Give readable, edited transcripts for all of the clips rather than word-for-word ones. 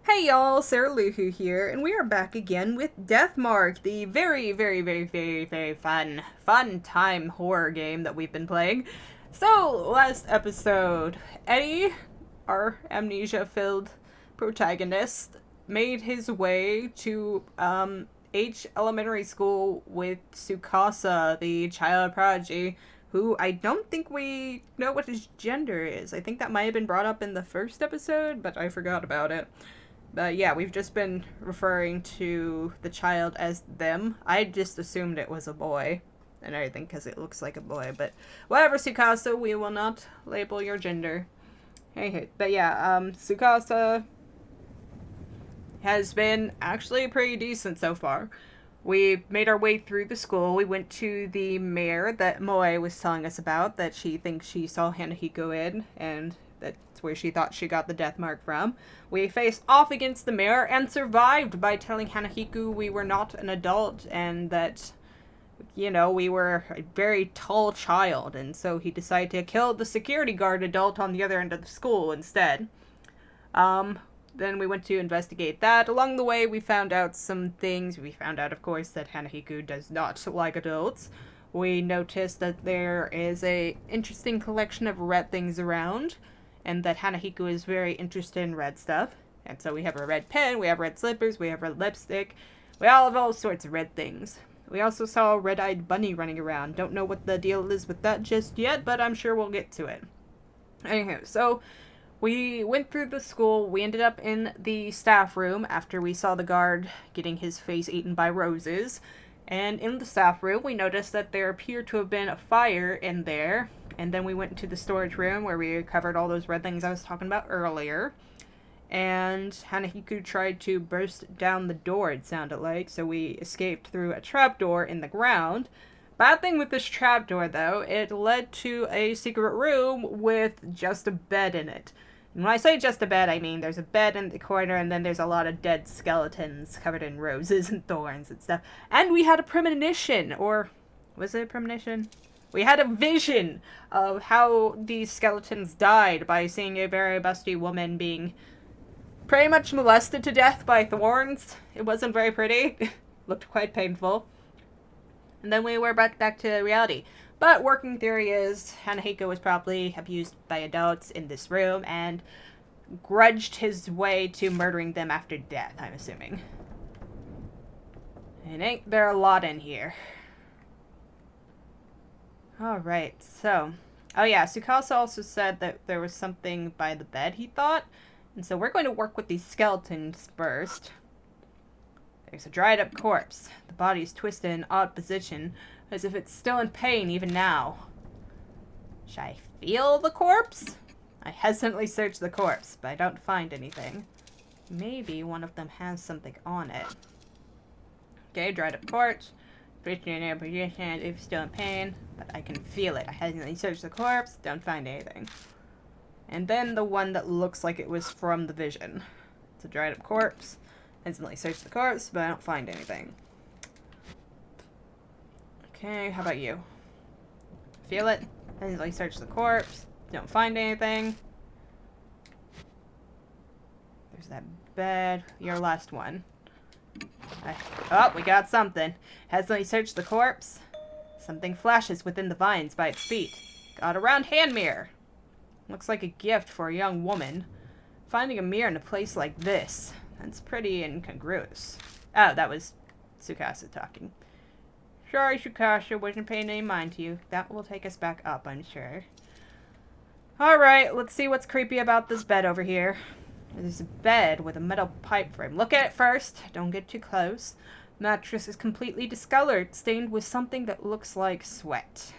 Hey y'all, Sarah Luhu here, and we are back again with Deathmark, the very fun time horror game that we've been playing. So, last episode, Eddie, our amnesia-filled protagonist, made his way to, H Elementary School with Tsukasa, the child prodigy, who I don't think we know what his gender is. I think that might have been brought up in the first episode, but I forgot about it. But yeah, we've just been referring to the child as them. I just assumed it was a boy and everything because it looks like a boy. But whatever, Sukasa, we will not label your gender. Hey, but yeah, Sukasa has been actually pretty decent so far. We made our way through the school. We went to the mayor that Moe was telling us about, that she thinks she saw Hanahiko in, and that's where she thought she got the death mark from. We faced off against the mayor and survived by telling Hanahiku we were not an adult and that, we were a very tall child, and so he decided to kill the security guard adult on the other end of the school instead. Then we went to investigate that. Along the way, we found out some things. We found out, of course, that Hanahiku does not like adults. We noticed that there is a interesting collection of red things around, and that Hanahiku is very interested in red stuff. And so we have a red pen, we have red slippers, we have red lipstick. We all have all sorts of red things. We also saw a red-eyed bunny running around. Don't know what the deal is with that just yet, but I'm sure we'll get to it. Anywho, so we went through the school. We ended up in the staff room after we saw the guard getting his face eaten by roses. And in the staff room, we noticed that there appeared to have been a fire in there. And then we went into the storage room where we covered all those red things I was talking about earlier. And Hanahiku tried to burst down the door, it sounded like, so we escaped through a trapdoor in the ground. Bad thing with this trapdoor, though, it led to a secret room with just a bed in it. And when I say just a bed, I mean there's a bed in the corner and then there's a lot of dead skeletons covered in roses and thorns and stuff. And we had a premonition, or was it a premonition? We had a vision of how these skeletons died by seeing a very busty woman being pretty much molested to death by thorns. It wasn't very pretty. Looked quite painful. And then we were back to reality. But working theory is Hanahiko was probably abused by adults in this room and grudged his way to murdering them after death, I'm assuming. And ain't there a lot in here. Alright, so. Oh yeah, Tsukasa also said that there was something by the bed, he thought. And so we're going to work with these skeletons first. There's a dried up corpse. The body is twisted in an odd position, as if it's still in pain even now. Should I feel the corpse? I hesitantly search the corpse, but I don't find anything. Maybe one of them has something on it. Okay, dried up corpse. Position in a position, if still in pain, but I can feel it. I hesitantly search the corpse, don't find anything. And then the one that looks like it was from the vision. It's a dried up corpse. Instantly search the corpse, but I don't find anything. Okay, how about you? Feel it? Instantly search the corpse. Don't find anything. There's that bed. Your last one. Oh, we got something. Instantly search the corpse. Something flashes within the vines by its feet. Got a round hand mirror. Looks like a gift for a young woman. Finding a mirror in a place like this. That's pretty incongruous. Oh, that was Tsukasa talking. Sorry, Tsukasa, wasn't paying any mind to you. That will take us back up, I'm sure. Alright, let's see what's creepy about this bed over here. There's a bed with a metal pipe frame. Look at it first. Don't get too close. Mattress is completely discolored, stained with something that looks like sweat.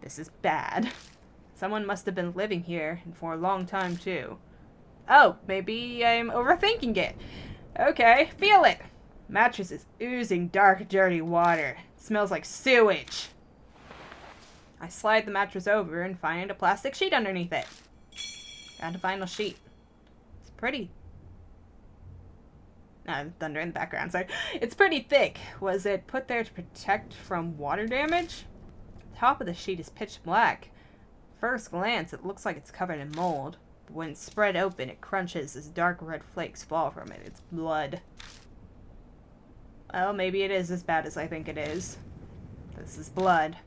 This is bad. Someone must have been living here, and for a long time, too. Oh, maybe I'm overthinking it. Okay, feel it. Mattress is oozing dark, dirty water. It smells like sewage. I slide the mattress over and find a plastic sheet underneath it. Got a final sheet. It's pretty. Thunder in the background, sorry. It's pretty thick. Was it put there to protect from water damage? The top of the sheet is pitch black. First glance, it looks like it's covered in mold. When spread open, it crunches as dark red flakes fall from it. It's blood. Well, maybe it is as bad as I think it is. This is blood.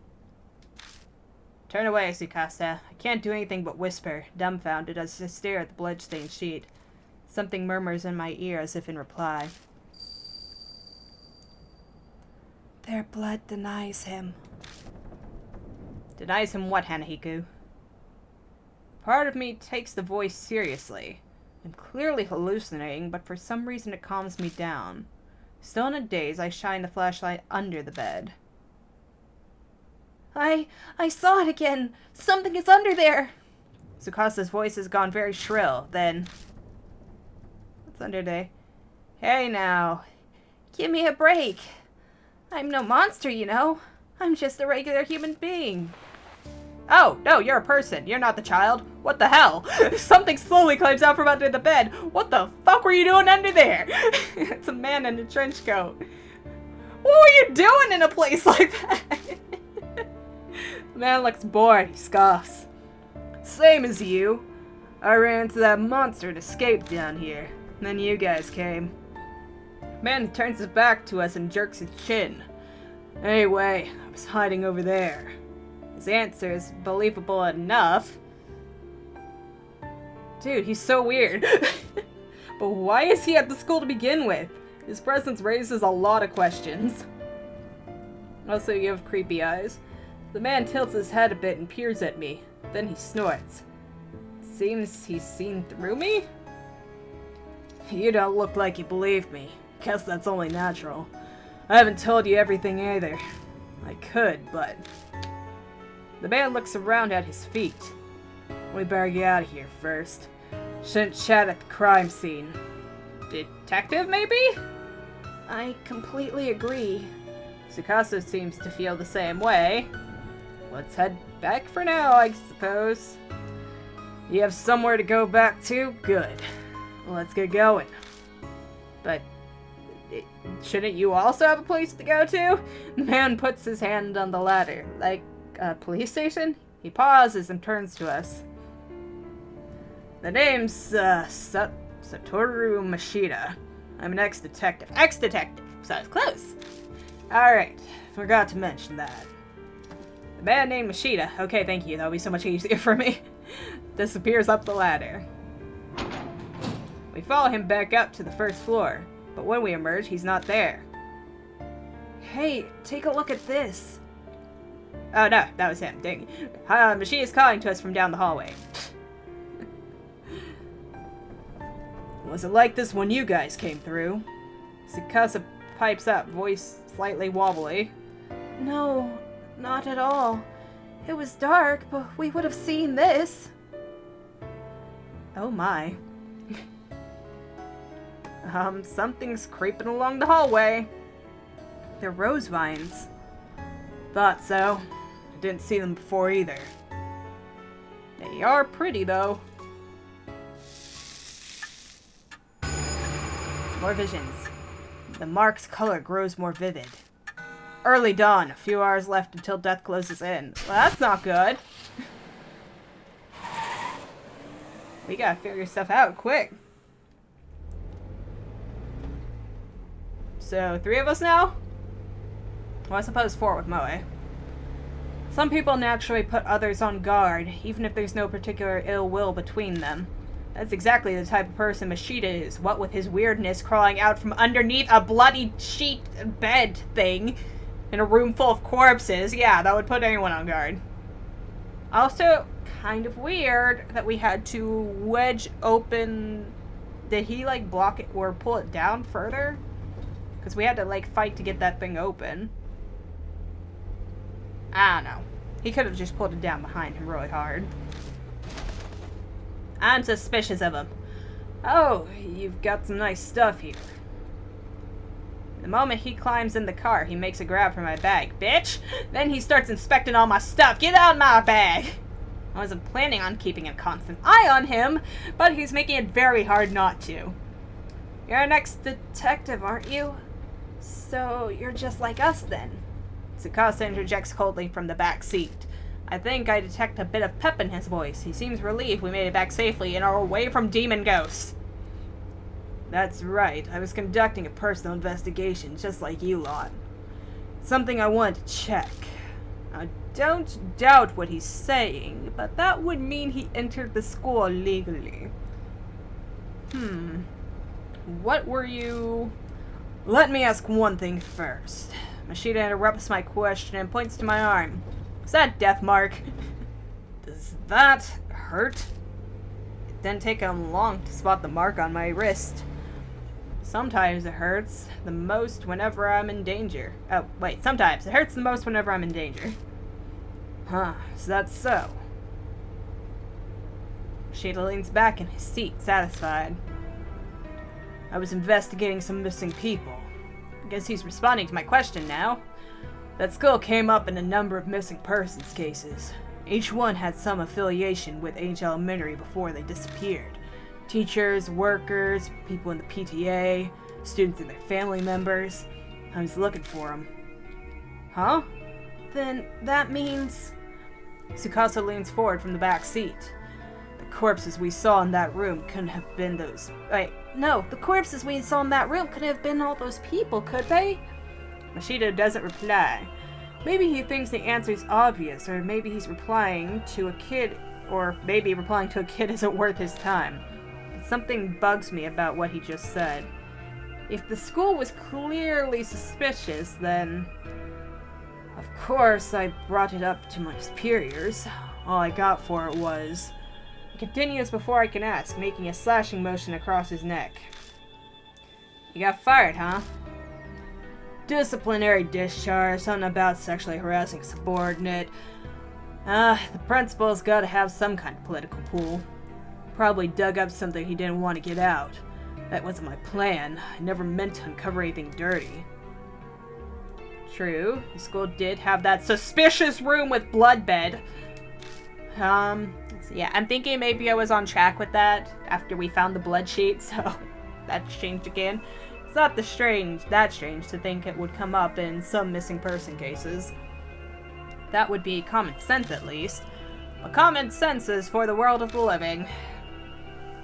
Turn away, Tsukasa. I can't do anything but whisper, dumbfounded as I stare at the blood-stained sheet. Something murmurs in my ear as if in reply. Their blood denies him. Denies him what, Hanahiku? Part of me takes the voice seriously. I'm clearly hallucinating, but for some reason it calms me down. Still in a daze, I shine the flashlight under the bed. I saw it again! Something is under there! Tsukasa's voice has gone very shrill, then... What's under there? Hey now. Give me a break. I'm no monster, you know. I'm just a regular human being. Oh, no, you're a person. You're not the child. What the hell? Something slowly climbs out from under the bed. What the fuck were you doing under there? It's a man in a trench coat. What were you doing in a place like that? The man looks bored. He scoffs. Same as you. I ran into that monster and escaped down here. Then you guys came. Man turns his back to us and jerks his chin. Anyway, I was hiding over there. His answer is believable enough. Dude, he's so weird. But why is he at the school to begin with? His presence raises a lot of questions. Also, you have creepy eyes. The man tilts his head a bit and peers at me. Then he snorts. Seems he's seen through me? You don't look like you believe me. Guess that's only natural. I haven't told you everything either. I could, but... The man looks around at his feet. We better get out of here first. Shouldn't chat at the crime scene. Detective, maybe? I completely agree. Tsukasa seems to feel the same way. Let's head back for now, I suppose. You have somewhere to go back to? Good. Let's get going. But... shouldn't you also have a place to go to? The man puts his hand on the ladder. Like a police station? He pauses and turns to us. The name's, Satoru Mashida. I'm an ex-detective. Ex-detective! So it's close. Alright, forgot to mention that. The man named Mashida. Okay, thank you. That'll be so much easier for me. Disappears up the ladder. We follow him back up to the first floor. But when we emerge, he's not there. Hey, take a look at this. Oh no, that was him. Dang. Mashida's calling to us from down the hallway. Was it like this when you guys came through? Tsukasa pipes up, voice slightly wobbly. No, not at all. It was dark, but we would have seen this. Oh my. Something's creeping along the hallway. They're rose vines. Thought so. I didn't see them before either. They are pretty, though. More visions. The mark's color grows more vivid. Early dawn. A few hours left until death closes in. Well, that's not good. We gotta figure stuff out quick. So, 3 of us now? Well, I suppose 4 with Moe. Some people naturally put others on guard, even if there's no particular ill will between them. That's exactly the type of person Mashida is, what with his weirdness crawling out from underneath a bloody sheet bed thing in a room full of corpses. Yeah, that would put anyone on guard. Also, kind of weird that we had to wedge open... Did he, like, block it or pull it down further? Because we had to, like, fight to get that thing open. I don't know. He could have just pulled it down behind him really hard. I'm suspicious of him. Oh, you've got some nice stuff here. The moment he climbs in the car, he makes a grab for my bag. Bitch! Then he starts inspecting all my stuff. Get out of my bag! I wasn't planning on keeping a constant eye on him, but he's making it very hard not to. You're an ex-detective, aren't you? So, you're just like us, then? Tsukasa interjects coldly from the back seat. I think I detect a bit of pep in his voice. He seems relieved we made it back safely and are away from demon ghosts. That's right. I was conducting a personal investigation, just like you lot. Something I wanted to check. I don't doubt what he's saying, but that would mean he entered the school legally. What were you... Let me ask one thing first. Mashita interrupts my question and points to my arm. Is that a death mark? Does that hurt? It didn't take him long to spot the mark on my wrist. Sometimes it hurts the most whenever I'm in danger. Oh, wait, sometimes it hurts the most whenever I'm in danger. Huh, is that so? Mashita leans back in his seat, satisfied. I was investigating some missing people. I guess he's responding to my question now. That school came up in a number of missing persons cases. Each one had some affiliation with H Elementary before they disappeared. Teachers, workers, people in the PTA, students and their family members. I was looking for them. Huh? Then that means... Tsukasa leans forward from the back seat. The corpses we saw in that room couldn't have been those... Wait, no, the corpses we saw in that room couldn't have been all those people, could they? Mashita doesn't reply. Maybe he thinks the answer's obvious, or maybe he's replying to a kid, or maybe replying to a kid isn't worth his time. But something bugs me about what he just said. If the school was clearly suspicious, then... Of course, I brought it up to my superiors. All I got for it was... He continues before I can ask, making a slashing motion across his neck. You got fired, huh? Disciplinary discharge, something about sexually harassing a subordinate. The principal's gotta have some kind of political pool. Probably dug up something he didn't want to get out. That wasn't my plan. I never meant to uncover anything dirty. True, the school did have that suspicious room with bloodbed. Yeah, I'm thinking maybe I was on track with that after we found the blood sheet, so that's changed again. It's not that strange to think it would come up in some missing person cases. That would be common sense at least. But common sense is for the world of the living.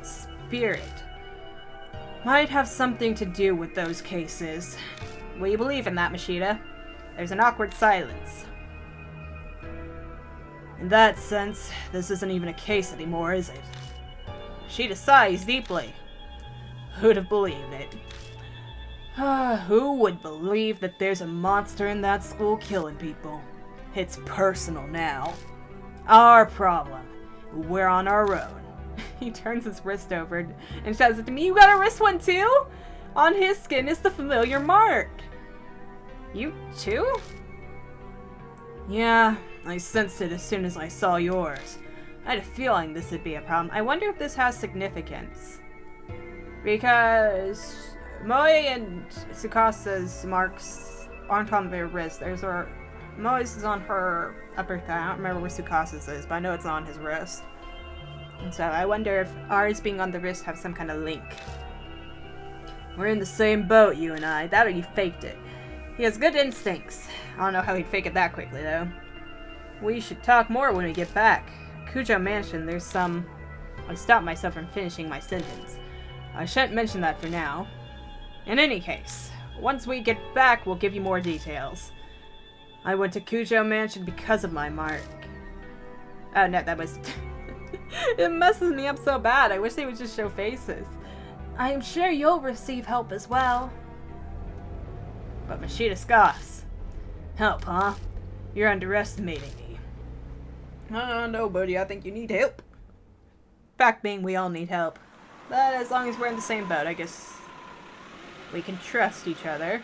Spirit. Might have something to do with those cases. Will you believe in that, Mashita? There's an awkward silence. In that sense, this isn't even a case anymore, is it? Mashita sighs deeply. Who'd have believed it? Who would believe that there's a monster in that school killing people? It's personal now. Our problem. We're on our own. He turns his wrist over and shouts to me, "You got a wrist one too?" On his skin is the familiar mark. You too? Yeah, I sensed it as soon as I saw yours. I had a feeling this would be a problem. I wonder if this has significance. Because Moe and Tsukasa's marks aren't on their wrist. Moe's is on her upper thigh. I don't remember where Tsukasa's is, but I know it's on his wrist. And so I wonder if ours being on the wrist have some kind of link. We're in the same boat, you and I. That or you faked it. He has good instincts. I don't know how he'd fake it that quickly, though. We should talk more when we get back. Kujo Mansion, there's some... I stopped myself from finishing my sentence. I shan't mention that for now. In any case, once we get back, we'll give you more details. I went to Kujo Mansion because of my mark. Oh, no, that was... It messes me up so bad. I wish they would just show faces. I am sure you'll receive help as well. But Mashita scoffs. Help, huh? You're underestimating me. No, buddy, I think you need help. Fact being, we all need help. But as long as we're in the same boat, I guess we can trust each other.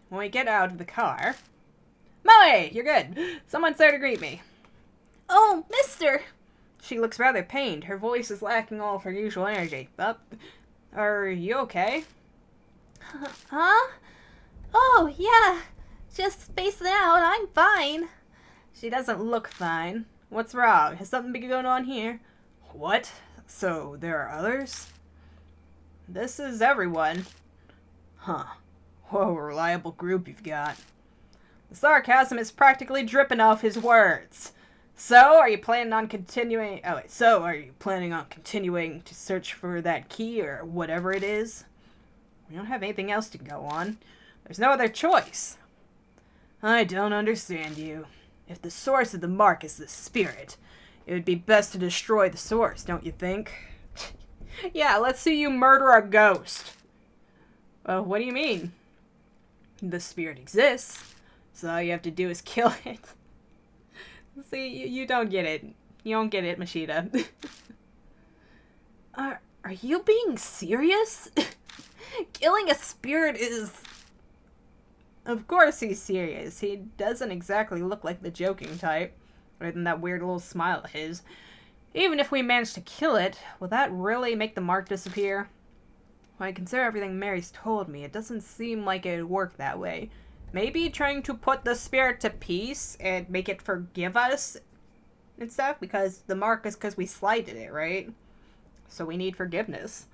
When we get out of the car... Moe, you're good. Someone's there to greet me. Oh, mister! She looks rather pained. Her voice is lacking all of her usual energy. Are you okay? Huh? Oh, yeah. Just spacing out. I'm fine. She doesn't look fine. What's wrong? Has something been going on here? What? So, there are others? This is everyone. Huh. What a reliable group you've got. The sarcasm is practically dripping off his words. So, are you planning on continuing... Oh, wait. So, are you planning on continuing to search for that key or whatever it is? We don't have anything else to go on. There's no other choice. I don't understand you. If the source of the mark is the spirit, it would be best to destroy the source, don't you think? Yeah, let's see you murder a ghost. Well, what do you mean? The spirit exists, so all you have to do is kill it. See, you don't get it. You don't get it, Mashita. Are you being serious? Killing a spirit is... Of course he's serious. He doesn't exactly look like the joking type, other than that weird little smile of his. Even if we manage to kill it, will that really make the mark disappear? When I consider everything Mary's told me, it doesn't seem like it would work that way. Maybe trying to put the spirit to peace and make it forgive us and stuff, because the mark is because we slighted it, right? So we need forgiveness.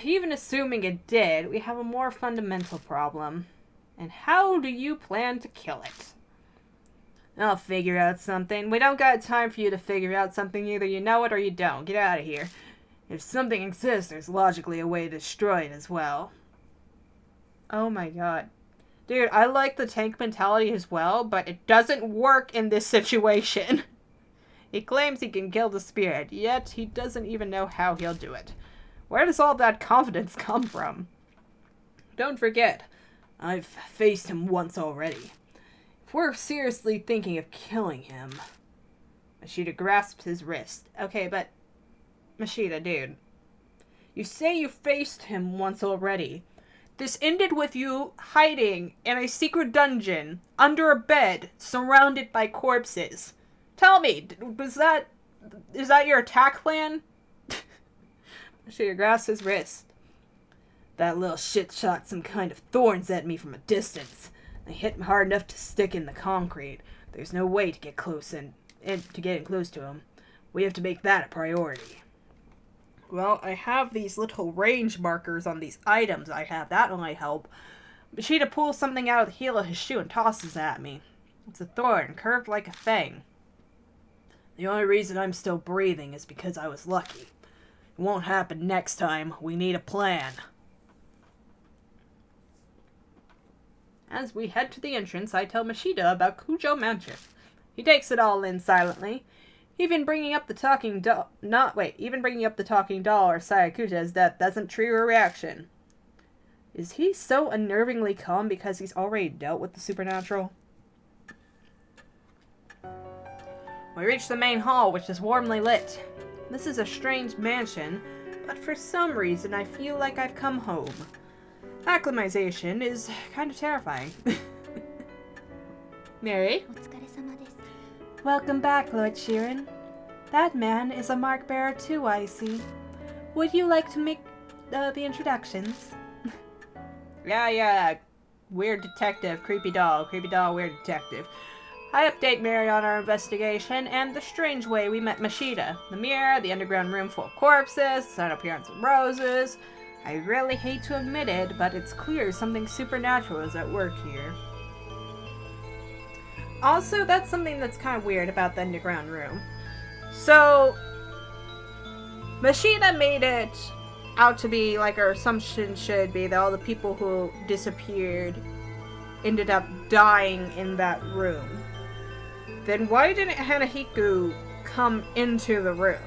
Even assuming it did, we have a more fundamental problem. And how do you plan to kill it? I'll figure out something. We don't got time for you to figure out something. Either you know it or you don't. Get out of here. If something exists, there's logically a way to destroy it as well. Oh my god. Dude, I like the tank mentality as well, but it doesn't work in this situation. He claims he can kill the spirit, yet he doesn't even know how he'll do it. Where does all that confidence come from? Don't forget, I've faced him once already. If we're seriously thinking of killing him... Mashita grasps his wrist. Okay, but... Mashita, dude. You say you faced him once already. This ended with you hiding in a secret dungeon, under a bed, surrounded by corpses. Tell me, is that your attack plan? Mashita grasps his wrist. That little shit shot some kind of thorns at me from a distance. They hit me hard enough to stick in the concrete. There's no way to get close and to get in close to him. We have to make that a priority. Well, I have these little range markers on these items I have. That might help. Mashita pulls something out of the heel of his shoe and tosses it at me. It's a thorn, curved like a fang. The only reason I'm still breathing is because I was lucky. It won't happen next time. We need a plan. As we head to the entrance, I tell Mashita about Kujo Mansion. He takes it all in silently. Even bringing up the talking doll or Sayakuta's death doesn't trigger a reaction. Is he so unnervingly calm because he's already dealt with the supernatural? We reach the main hall, which is warmly lit. This is a strange mansion, but for some reason I feel like I've come home. Acclimatization is kind of terrifying. Mary? Welcome back, Lord Sheeran. That man is a mark bearer too, I see. Would you like to make the introductions? Yeah. Weird detective, creepy doll, weird detective. I update Mary on our investigation and the strange way we met Mashita. The mirror, the underground room full of corpses, sudden appearance of roses. I really hate to admit it, but it's clear something supernatural is at work here. Also, that's something that's kind of weird about the underground room. So, Mashita made it out to be, like our assumption should be, that all the people who disappeared ended up dying in that room. Then why didn't Hanahiku come into the room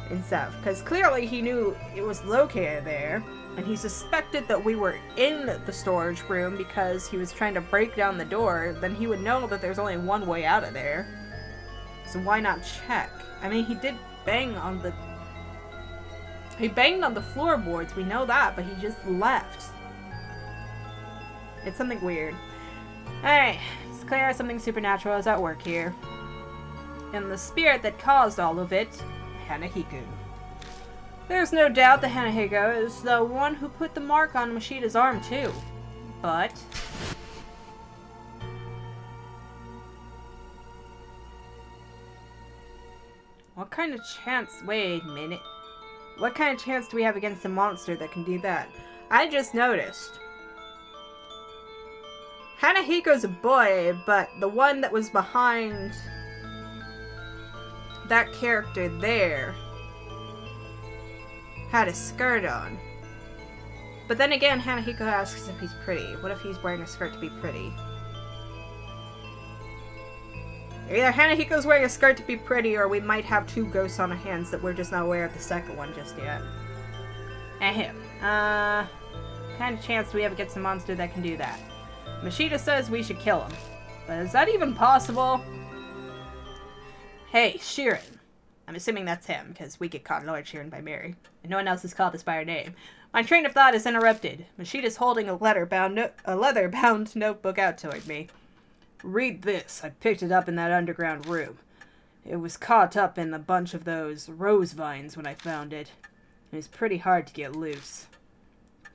and stuff? Because clearly he knew it was located there, and he suspected that we were in the storage room because he was trying to break down the door. Then he would know that there's only one way out of there. So why not check? I mean, he did bang on the... He banged on the floorboards, we know that, but he just left. It's something weird. Alright, it's clear something supernatural is at work here. And the spirit that caused all of it, Hanahiku. There's no doubt that Hanahiku is the one who put the mark on Mashita's arm too. But... what kind of chance... Wait a minute. What kind of chance do we have against a monster that can do that? I just noticed. Hanahiko's a boy, but the one that was behind that character there had a skirt on. But then again, Hanahiko asks if he's pretty. What if he's wearing a skirt to be pretty? Either Hanahiko's wearing a skirt to be pretty, or we might have two ghosts on our hands that we're just not aware of the second one just yet. Ahem. Kind of chance do we ever get some monster that can do that? Mashita says we should kill him. But is that even possible? Hey, Sheeran. I'm assuming that's him, because we get called Lord Sheeran by Mary, and no one else has called us by our name. My train of thought is interrupted. Mashita's holding a leather-bound notebook out toward me. Read this. I picked it up in that underground room. It was caught up in a bunch of those rose vines when I found it. It was pretty hard to get loose.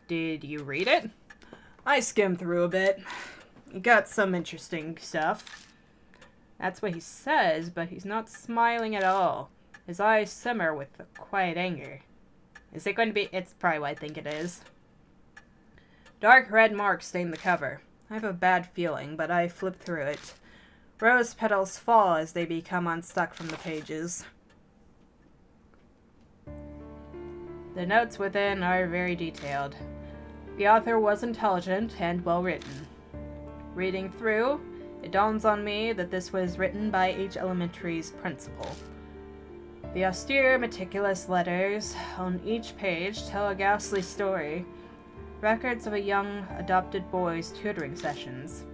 Did you read it? I skimmed through a bit. It got some interesting stuff. That's what he says, but he's not smiling at all. His eyes simmer with a quiet anger. Is it going to be? It's probably what I think it is. Dark red marks stain the cover. I have a bad feeling, but I flip through it. Rose petals fall as they become unstuck from the pages. The notes within are very detailed. The author was intelligent and well written. Reading through, it dawns on me that this was written by H Elementary's principal. The austere, meticulous letters on each page tell a ghastly story. Records of a young, adopted boy's tutoring sessions.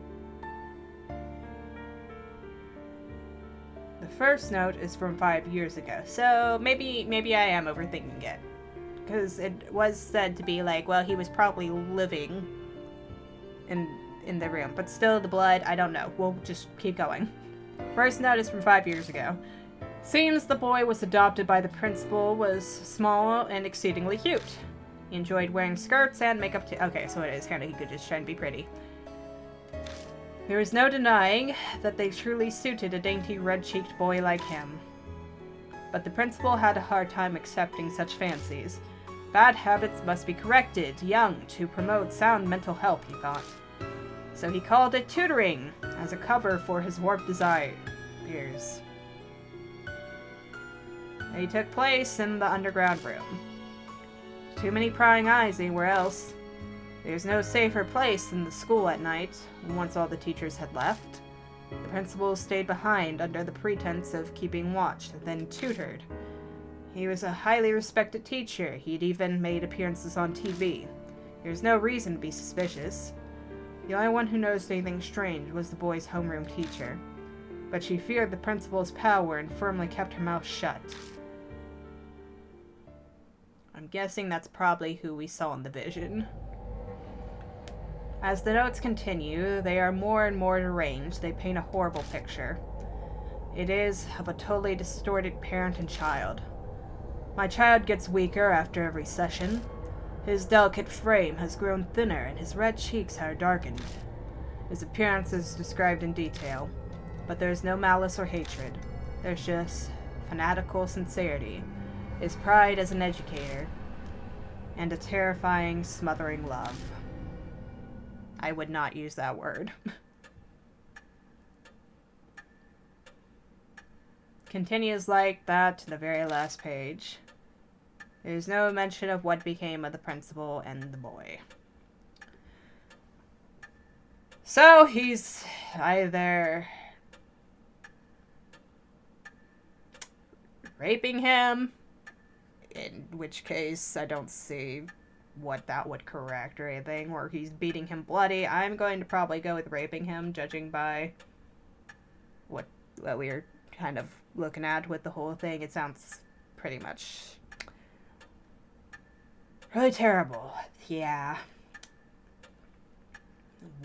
The first note is from 5 years ago, so maybe I am overthinking it. Because it was said to be like, well, he was probably living in the room. But still, the blood, I don't know. We'll just keep going. First note is from 5 years ago. Seems the boy was adopted by the principal, was small and exceedingly cute. He enjoyed wearing skirts and makeup okay, so it is kind of, he could just try and be pretty. There is no denying that they truly suited a dainty red-cheeked boy like him. But the principal had a hard time accepting such fancies. Bad habits must be corrected young to promote sound mental health, he thought. So he called it tutoring, as a cover for his warped desires. They took place in the underground room. Too many prying eyes anywhere else. There's no safer place than the school at night, once all the teachers had left. The principal stayed behind under the pretense of keeping watch, then tutored. He was a highly respected teacher. He'd even made appearances on TV. There's no reason to be suspicious. The only one who noticed anything strange was the boy's homeroom teacher. But she feared the principal's power and firmly kept her mouth shut. I'm guessing that's probably who we saw in the vision. As the notes continue, they are more and more deranged. They paint a horrible picture. It is of a totally distorted parent and child. My child gets weaker after every session. His delicate frame has grown thinner and his red cheeks are darkened. His appearance is described in detail, but there's no malice or hatred. There's just fanatical sincerity, his pride as an educator, and a terrifying, smothering love. I would not use that word. Continues like that to the very last page. There's no mention of what became of the principal and the boy. So he's either raping him, in which case I don't see what that would correct or anything, or he's beating him bloody. I'm going to probably go with raping him, judging by what we were kind of looking at with the whole thing. It sounds pretty much really terrible. Yeah.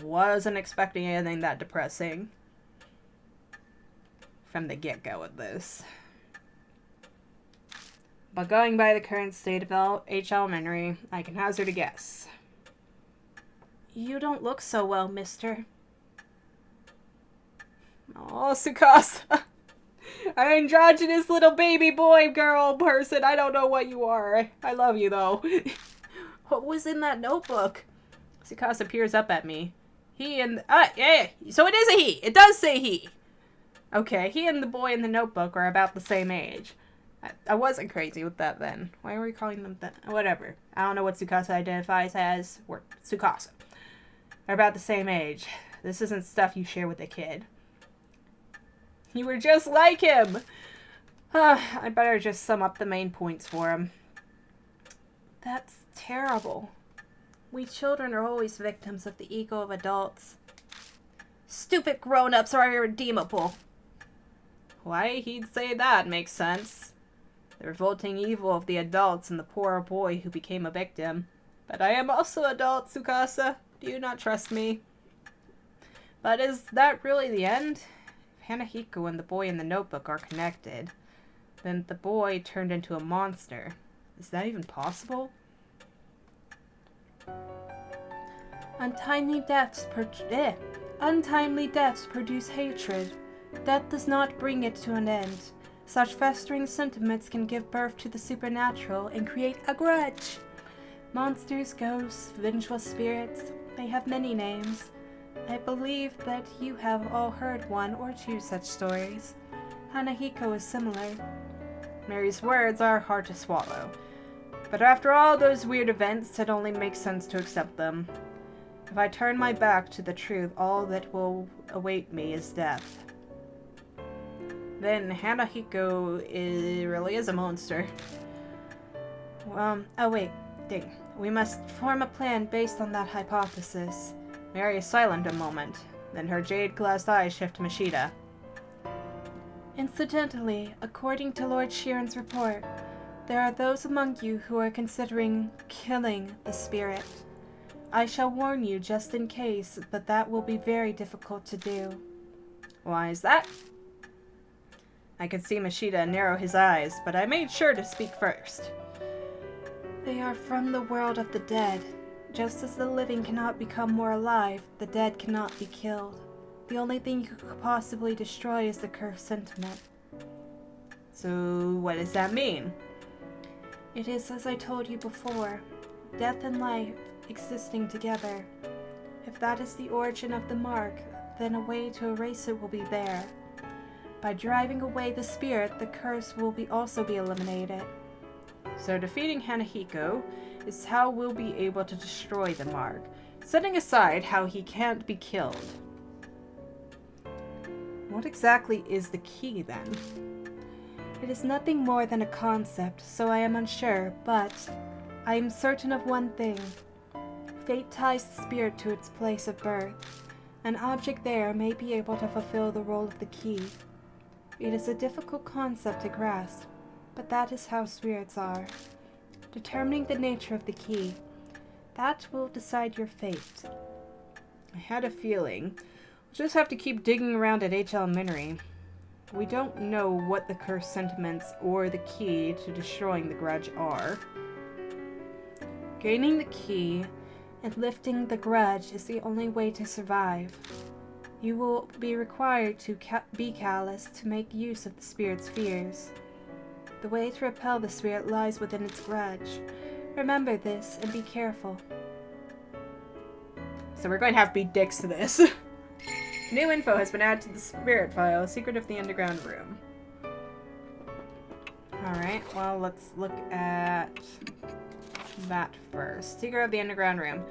Wasn't expecting anything that depressing from the get-go with this. But going by the current state of H Elementary, I can hazard a guess. You don't look so well, mister. Oh, Sukasa. An androgynous little baby boy girl person. I don't know what you are. I love you, though. What was in that notebook? Sukasa peers up at me. He and... yeah, so it is a he. It does say he. Okay, he and the boy in the notebook are about the same age. I wasn't crazy with that then. Why are we calling them that? Whatever. I don't know what Tsukasa identifies as. We're Tsukasa. They're about the same age. This isn't stuff you share with a kid. You were just like him! I better just sum up the main points for him. That's terrible. We children are always victims of the ego of adults. Stupid grown-ups are irredeemable. Why he'd say that makes sense. The revolting evil of the adults and the poor boy who became a victim. But I am also adult, Tsukasa. Do you not trust me? But is that really the end? If Hanahiko and the boy in the notebook are connected, then the boy turned into a monster. Is that even possible? Untimely deaths produce hatred. Death does not bring it to an end. Such festering sentiments can give birth to the supernatural and create a grudge. Monsters, ghosts, vengeful spirits, they have many names. I believe that you have all heard one or two such stories. Hanahiko is similar. Mary's words are hard to swallow. But after all those weird events, it only makes sense to accept them. If I turn my back to the truth, all that will await me is death. Then Hanahiko really is a monster. Oh wait, ding. We must form a plan based on that hypothesis. Mary is silent a moment. Then her jade-glassed eyes shift to Mashida. Incidentally, according to Lord Sheeran's report, there are those among you who are considering killing the spirit. I shall warn you just in case, but that will be very difficult to do. Why is that? I could see Mashida narrow his eyes, but I made sure to speak first. They are from the world of the dead. Just as the living cannot become more alive, the dead cannot be killed. The only thing you could possibly destroy is the cursed sentiment. So, what does that mean? It is as I told you before, death and life existing together. If that is the origin of the mark, then a way to erase it will be there. By driving away the spirit, the curse will also be eliminated. So defeating Hanahiko is how we'll be able to destroy the mark, setting aside how he can't be killed. What exactly is the key then? It is nothing more than a concept, so I am unsure, but I am certain of one thing. Fate ties the spirit to its place of birth. An object there may be able to fulfill the role of the key. It is a difficult concept to grasp, but that is how spirits are. Determining the nature of the key, that will decide your fate. I had a feeling. We'll just have to keep digging around at H Elementary. We don't know what the cursed sentiments or the key to destroying the grudge are. Gaining the key and lifting the grudge is the only way to survive. You will be required to be callous to make use of the spirit's fears. The way to repel the spirit lies within its grudge. Remember this and be careful. So we're going to have to be dicks to this. New info has been added to the spirit file, Secret of the Underground Room. Alright, well, let's look at that first. Secret of the Underground Room.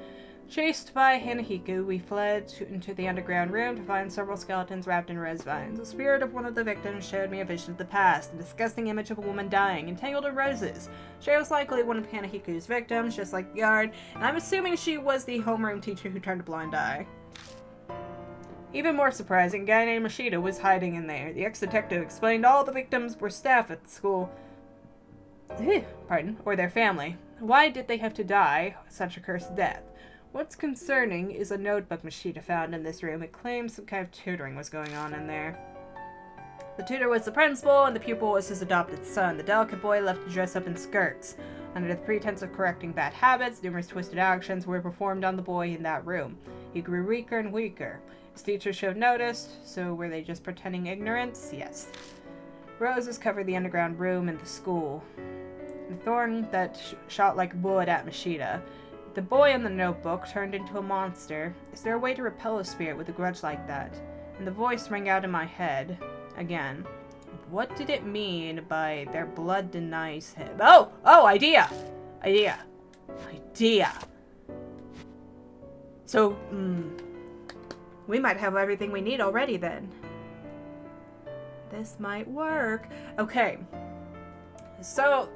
Chased by Hanahiko, we fled into the underground room to find several skeletons wrapped in rose vines. The spirit of one of the victims showed me a vision of the past, a disgusting image of a woman dying, entangled in roses. She was likely one of Hanahiko's victims, just like the guard, and I'm assuming she was the homeroom teacher who turned a blind eye. Even more surprising, a guy named Mashida was hiding in there. The ex-detective explained all the victims were staff at the school, or their family. Why did they have to die such a cursed death? What's concerning is a notebook Mashida found in this room. It claims some kind of tutoring was going on in there. The tutor was the principal, and the pupil was his adopted son. The delicate boy left to dress up in skirts. Under the pretense of correcting bad habits, numerous twisted actions were performed on the boy in that room. He grew weaker and weaker. His teachers showed notice, so were they just pretending ignorance? Yes. Roses covered the underground room and the school. The thorn that shot like a bullet at Mashida. The boy in the notebook turned into a monster. Is there a way to repel a spirit with a grudge like that? And the voice rang out in my head again. What did it mean by their blood denies him? Oh! Oh, idea! Idea. Idea. So, we might have everything we need already then. This might work. Okay. So,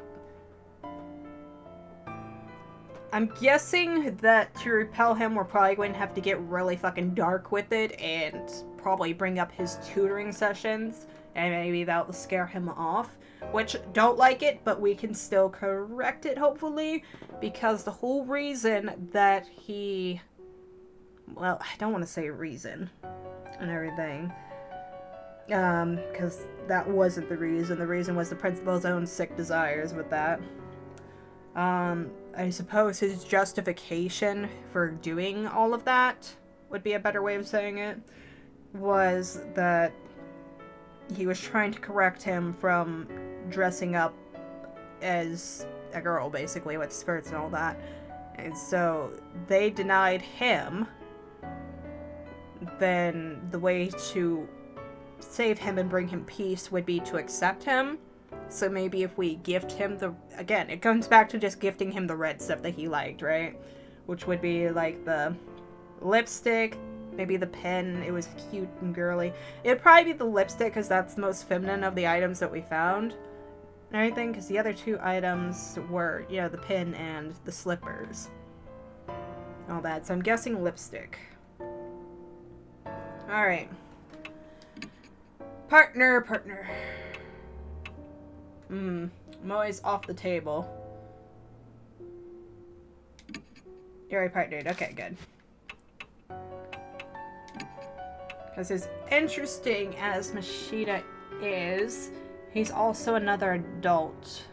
I'm guessing that to repel him, we're probably going to have to get really fucking dark with it and probably bring up his tutoring sessions, and maybe that will scare him off. Which, don't like it, but we can still correct it, hopefully, because the whole reason that he... Well, I don't want to say reason and everything, because that wasn't the reason. The reason was the principal's own sick desires with that. I suppose his justification for doing all of that, would be a better way of saying it, was that he was trying to correct him from dressing up as a girl, basically, with skirts and all that. And so they denied him. Then the way to save him and bring him peace would be to accept him. So maybe if we gift him the... Again, it comes back to just gifting him the red stuff that he liked, right? Which would be like the lipstick, maybe the pen. It was cute and girly. It'd probably be the lipstick because that's the most feminine of the items that we found. And everything, because the other two items were, you know, the pin and the slippers. All that. So I'm guessing lipstick. Alright. Partner. Moe's off the table. You're already partnered. Okay, good. Because as interesting as Mashita is, he's also another adult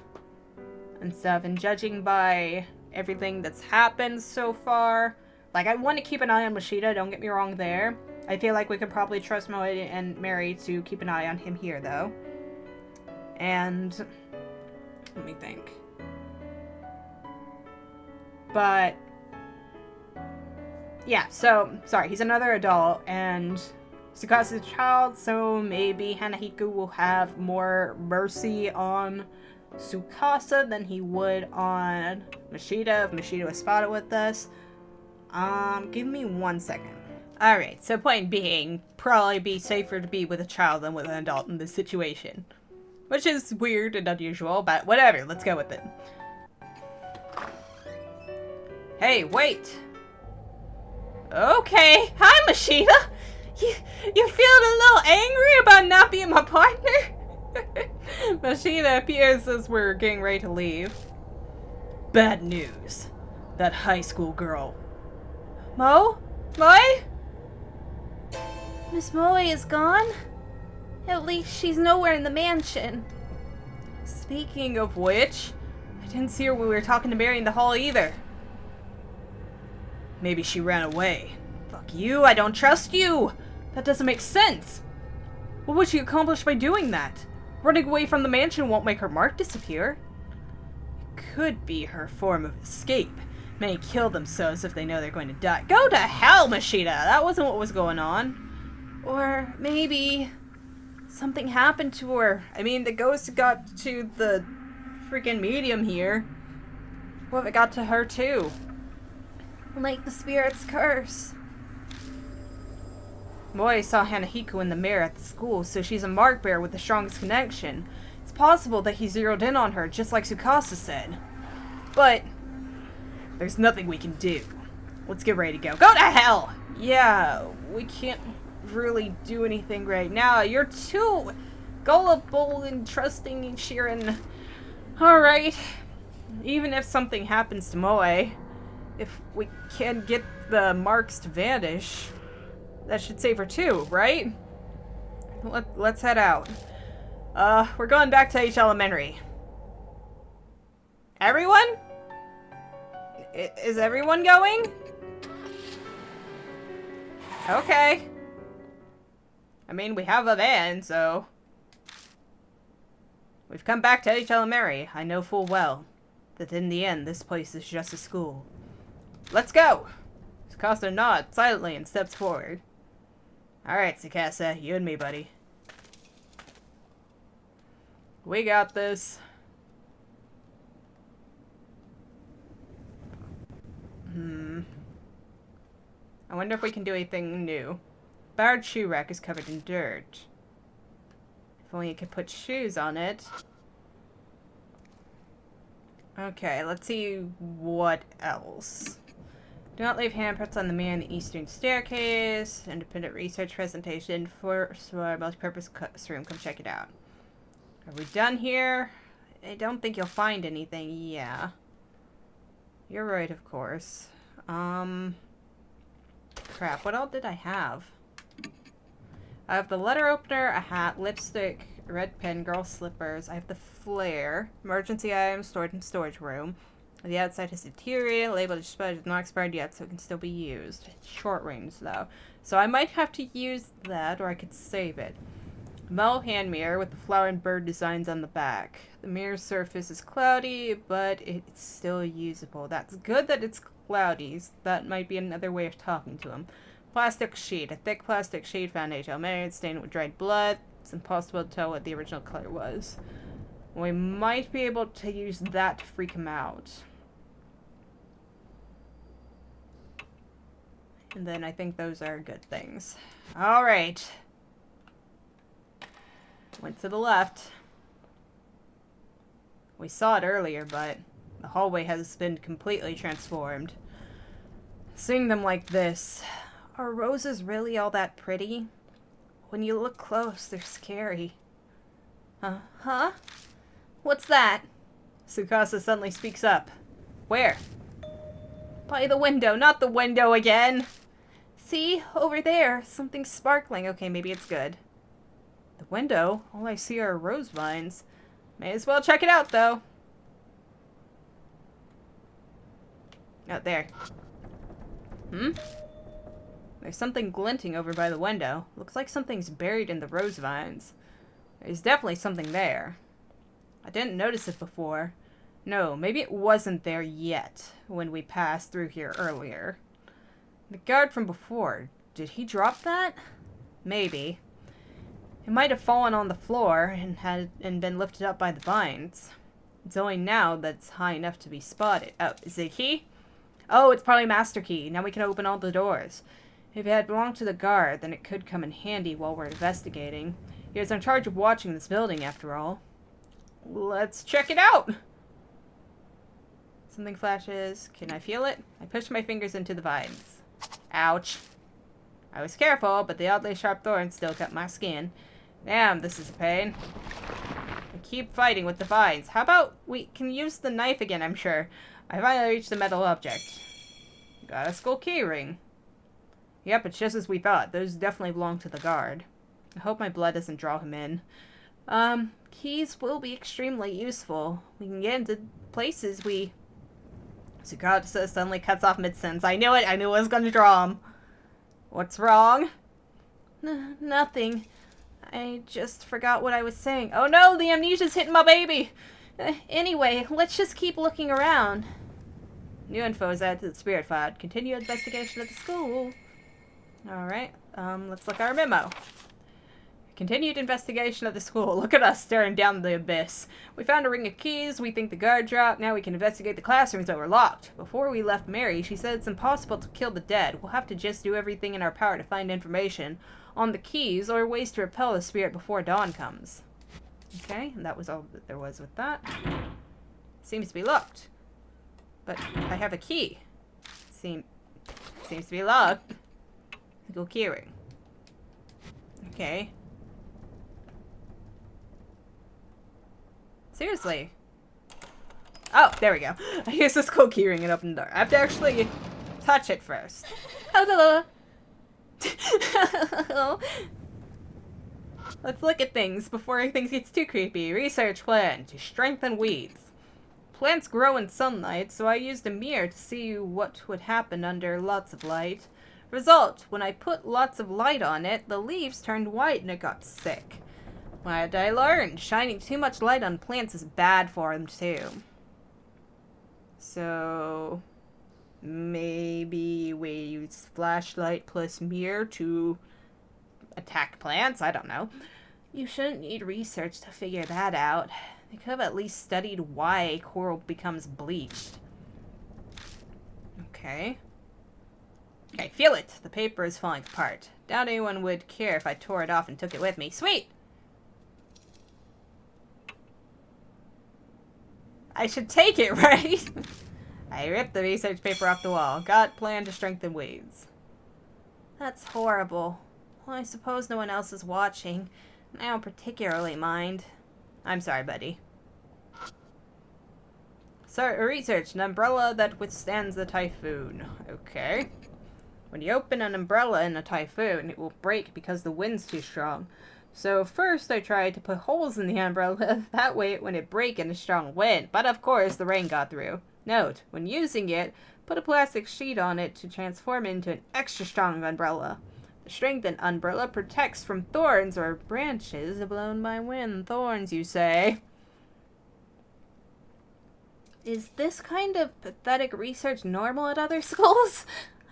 and stuff. And judging by everything that's happened so far, like, I want to keep an eye on Mashita, don't get me wrong there. I feel like we could probably trust Moe and Mary to keep an eye on him here, though. And let me think. But yeah, so sorry, he's another adult, and Tsukasa's a child, so maybe Hanahiku will have more mercy on Tsukasa than he would on Mashita if Mashita was spotted with us. Give me 1 second. Alright, so point being, probably be safer to be with a child than with an adult in this situation. Which is weird and unusual, but whatever, let's go with it. Hey, wait! Okay, hi Mashita! You feeling a little angry about not being my partner? Mashita appears as we're getting ready to leave. Bad news. That high school girl. Moe? Miss Moe is gone? At least she's nowhere in the mansion. Speaking of which, I didn't see her when we were talking to Mary in the hall either. Maybe she ran away. Fuck you, I don't trust you! That doesn't make sense! What would she accomplish by doing that? Running away from the mansion won't make her mark disappear. It could be her form of escape. Many kill themselves if they know they're going to die. Go to hell, Mashita! That wasn't what was going on. Or maybe something happened to her. I mean, the ghost got to the freaking medium here. What if it got to her too? Like the spirit's curse. Moe saw Hanahiku in the mirror at the school, so she's a mark bearer with the strongest connection. It's possible that he zeroed in on her, just like Tsukasa said. But there's nothing we can do. Let's get ready to go. Go to hell! Yeah, we can't really do anything right now. You're too gullible and trusting in Sheeran. Alright. Even if something happens to Moe, if we can get the marks to vanish, that should save her too, right? Let's head out. We're going back to H Elementary. Everyone? Is everyone going? Okay. I mean, we have a van, so... We've come back to H Elementary. I know full well that in the end, this place is just a school. Let's go! Sakasa nods silently and steps forward. Alright, Sakasa, you and me, buddy. We got this. I wonder if we can do anything new. Barred shoe rack is covered in dirt. If only you could put shoes on it. Okay, let's see what else. Do not leave handprints on the man in the eastern staircase. Independent research presentation for our multi-purpose classroom. Come check it out. Are we done here? I don't think you'll find anything. Yeah. You're right, of course. Crap, what all did I have? I have the letter opener, a hat, lipstick, a red pen, girl slippers. I have the flare, emergency items stored in storage room. The outside has deteriorated, labeled expired, is not expired yet, so it can still be used. It's short range, though. So I might have to use that, or I could save it. Metal hand mirror with the flower and bird designs on the back. The mirror's surface is cloudy, but it's still usable. That's good that it's cloudy. That might be another way of talking to him. Plastic sheet. A thick plastic sheet foundation. Married, stained with dried blood. It's impossible to tell what the original color was. We might be able to use that to freak him out. And then I think those are good things. Alright. Went to the left. We saw it earlier, but the hallway has been completely transformed. Seeing them like this. Are roses really all that pretty? When you look close, they're scary. Huh? What's that? Tsukasa suddenly speaks up. Where? By the window, not the window again! See? Over there, something's sparkling. Okay, maybe it's good. The window? All I see are rose vines. May as well check it out, though. Oh, there. There's something glinting over by the window. Looks like something's buried in the rose vines. There's definitely something there. I didn't notice it before. No, maybe it wasn't there yet when we passed through here earlier. The guard from before, did he drop that? Maybe. It might have fallen on the floor and been lifted up by the vines. It's only now that it's high enough to be spotted. Oh, is it a key? Oh, it's probably master key. Now we can open all the doors. If it had belonged to the guard, then it could come in handy while we're investigating. He was in charge of watching this building, after all. Let's check it out! Something flashes. Can I feel it? I push my fingers into the vines. Ouch. I was careful, but the oddly sharp thorns still cut my skin. Damn, this is a pain. I keep fighting with the vines. How about we can use the knife again, I'm sure. I finally reached the metal object. Got a skull key ring. Yep, it's just as we thought. Those definitely belong to the guard. I hope my blood doesn't draw him in. Keys will be extremely useful. We can get into places we... Tsukasa suddenly cuts off mid-sentence. I knew it! I knew I was gonna draw him. What's wrong? Nothing. I just forgot what I was saying. Oh no, the amnesia's hitting my baby! Anyway, let's just keep looking around. New info is added to the spirit file. Continue investigation at the school. Alright, let's look at our memo. Continued investigation of the school. Look at us staring down the abyss. We found a ring of keys. We think the guard dropped. Now we can investigate the classrooms that were locked. Before we left Mary, she said it's impossible to kill the dead. We'll have to just do everything in our power to find information on the keys or ways to repel the spirit before dawn comes. Okay, and that was all that there was with that. Seems to be locked. But I have a key. Seems to be locked. Go keyring. Okay. Seriously. Oh, there we go. I use this cold keyring and open the door. I have to actually touch it first. Hello. Let's look at things before things gets too creepy. Research plan to strengthen weeds. Plants grow in sunlight, so I used a mirror to see what would happen under lots of light. Result, when I put lots of light on it, the leaves turned white and it got sick. What did I learn? Shining too much light on plants is bad for them too. So, Maybe we use flashlight plus mirror to attack plants? I don't know. You shouldn't need research to figure that out. They could have at least studied why coral becomes bleached. Okay. Okay, feel it. The paper is falling apart. Doubt anyone would care if I tore it off and took it with me. Sweet! I should take it, right? I ripped the research paper off the wall. Got plan to strengthen weeds. That's horrible. Well, I suppose no one else is watching. I don't particularly mind. I'm sorry, buddy. Research. An umbrella that withstands the typhoon. Okay. When you open an umbrella in a typhoon, it will break because the wind's too strong. So first I tried to put holes in the umbrella, that way it wouldn't break in a strong wind, but of course the rain got through. Note, when using it, put a plastic sheet on it to transform it into an extra strong umbrella. The strengthened umbrella protects from thorns or branches blown by wind. Thorns, you say? Is this kind of pathetic research normal at other schools?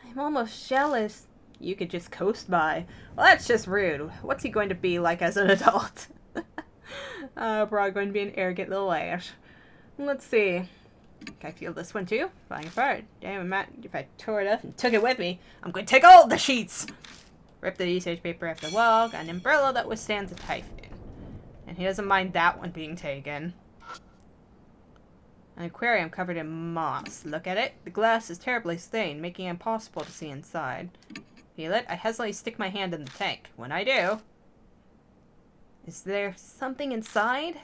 I'm almost jealous. You could just coast by. Well, that's just rude. What's he going to be like as an adult? Probably going to be an arrogant little ass. Let's see. Can I feel this one too? Falling apart. Damn, Matt, if I tore it up and took it with me, I'm going to take all the sheets! Rip the research paper off the wall. Got an umbrella that withstands a typhoon. And he doesn't mind that one being taken. An aquarium covered in moss. Look at it. The glass is terribly stained, making it impossible to see inside. Feel it? I hesitantly stick my hand in the tank. When I do... Is there something inside?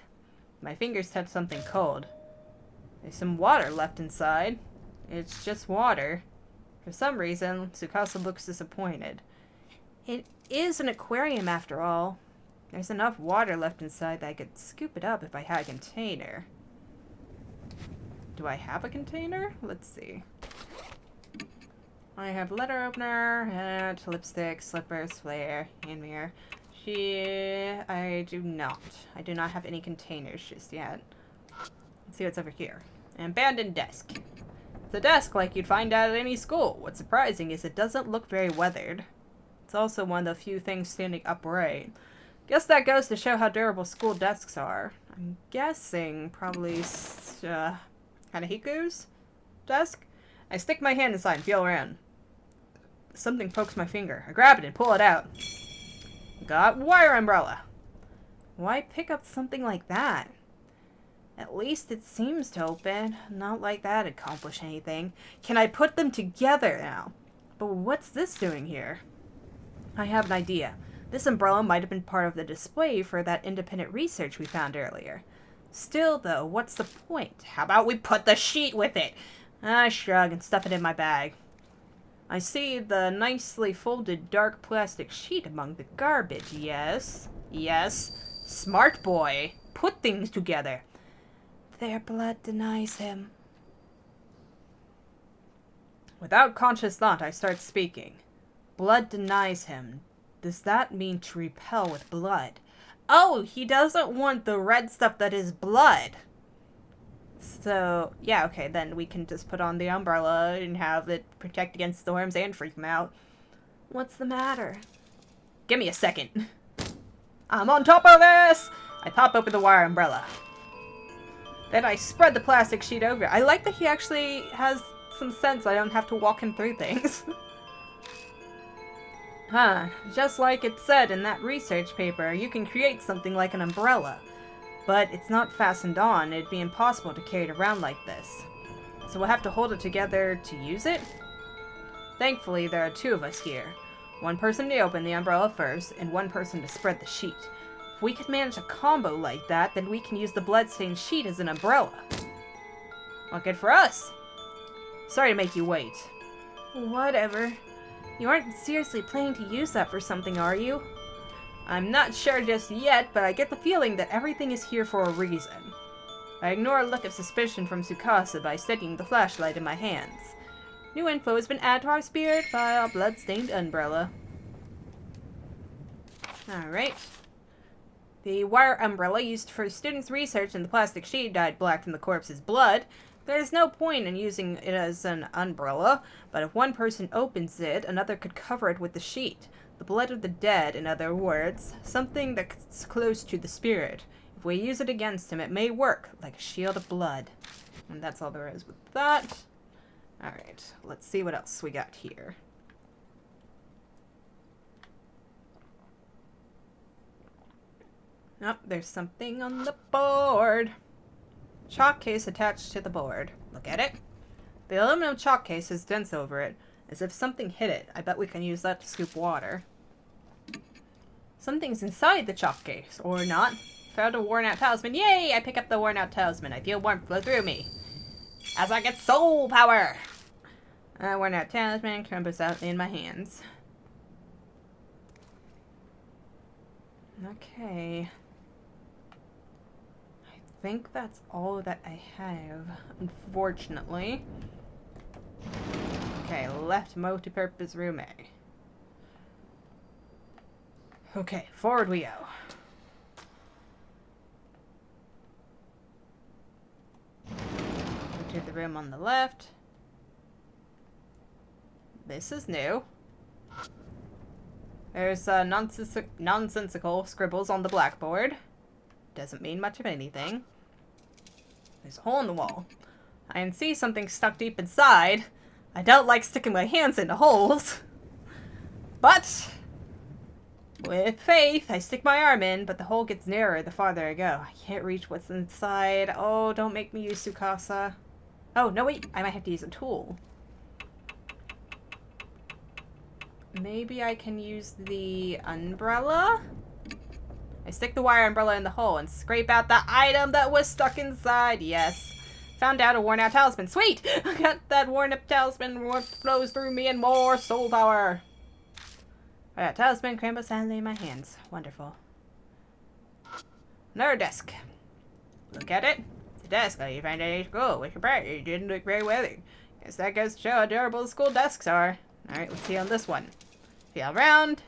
My fingers touch something cold. There's some water left inside. It's just water. For some reason, Tsukasa looks disappointed. It is an aquarium after all. There's enough water left inside that I could scoop it up if I had a container. Do I have a container? Let's see. I have letter opener, hat, lipstick, slippers, flare, hand mirror. I do not. I do not have any containers just yet. Let's see what's over here. An abandoned desk. It's a desk like you'd find at any school. What's surprising is it doesn't look very weathered. It's also one of the few things standing upright. Guess that goes to show how durable school desks are. I'm guessing probably Hanahiku's desk? I stick my hand inside and feel around. Something pokes my finger. I grab it and pull it out. Got wire umbrella. Why pick up something like that? At least it seems to open. Not like that accomplish anything. Can I put them together now? But what's this doing here? I have an idea. This umbrella might have been part of the display for that independent research we found earlier. Still, though, what's the point? How about we put the sheet with it? I shrug and stuff it in my bag. I see the nicely folded dark plastic sheet among the garbage. Yes. Yes. Smart boy. Put things together. Their blood denies him. Without conscious thought, I start speaking. Blood denies him. Does that mean to repel with blood? Oh, he doesn't want the red stuff that is blood. So, yeah, okay, then we can just put on the umbrella and have it protect against storms and freak him out. What's the matter? Give me a second. I'm on top of this! I pop open the wire umbrella. Then I spread the plastic sheet over. I like that he actually has some sense. I don't have to walk him through things. Huh, just like it said in that research paper, you can create something like an umbrella. But it's not fastened on. It'd be impossible to carry it around like this. So we'll have to hold it together to use it? Thankfully, there are two of us here. One person to open the umbrella first, and one person to spread the sheet. If we could manage a combo like that, then we can use the bloodstained sheet as an umbrella. Well, good for us. Sorry to make you wait. Whatever. You aren't seriously planning to use that for something, are you? I'm not sure just yet, but I get the feeling that everything is here for a reason. I ignore a look of suspicion from Tsukasa by steadying the flashlight in my hands. New info has been added to our spirit file, bloodstained umbrella. Alright. The wire umbrella used for students' research in the plastic sheet dyed black from the corpse's blood. There's no point in using it as an umbrella, but if one person opens it, another could cover it with the sheet. The blood of the dead, in other words, something that's close to the spirit. If we use it against him, it may work, like a shield of blood. And that's all there is with that. Alright, let's see what else we got here. Oh, there's something on the board. Chalk case attached to the board. Look at it. The aluminum chalk case has dents over it, as if something hit it. I bet we can use that to scoop water. Something's inside the chalk case, or not. Found a worn out talisman. Yay! I pick up the worn out talisman. I feel warmth flow through me. As I get soul power! Worn out talisman crumbles out in my hands. Okay. I think that's all that I have, unfortunately. Okay, left multi-purpose room A. Okay, forward we go. To the room on the left. This is new. There's nonsensical scribbles on the blackboard. Doesn't mean much of anything. There's a hole in the wall. I can see something stuck deep inside. I don't like sticking my hands into holes. But with faith, I stick my arm in, but the hole gets narrower the farther I go. I can't reach what's inside. Oh, don't make me use Sukasa. Oh, no wait, I might have to use a tool. Maybe I can use the umbrella? I stick the wire umbrella in the hole and scrape out the item that was stuck inside. Yes. Found out a worn out talisman. Sweet! I got that worn out talisman. Warmth flows through me and more soul power. Alright, talisman crumbles silently in my hands. Wonderful. Another desk. Look at it. It's a desk that you find at school. With your part, you didn't look very well. Guess that goes to show how durable school desks are. Alright, let's see on this one. Feel around.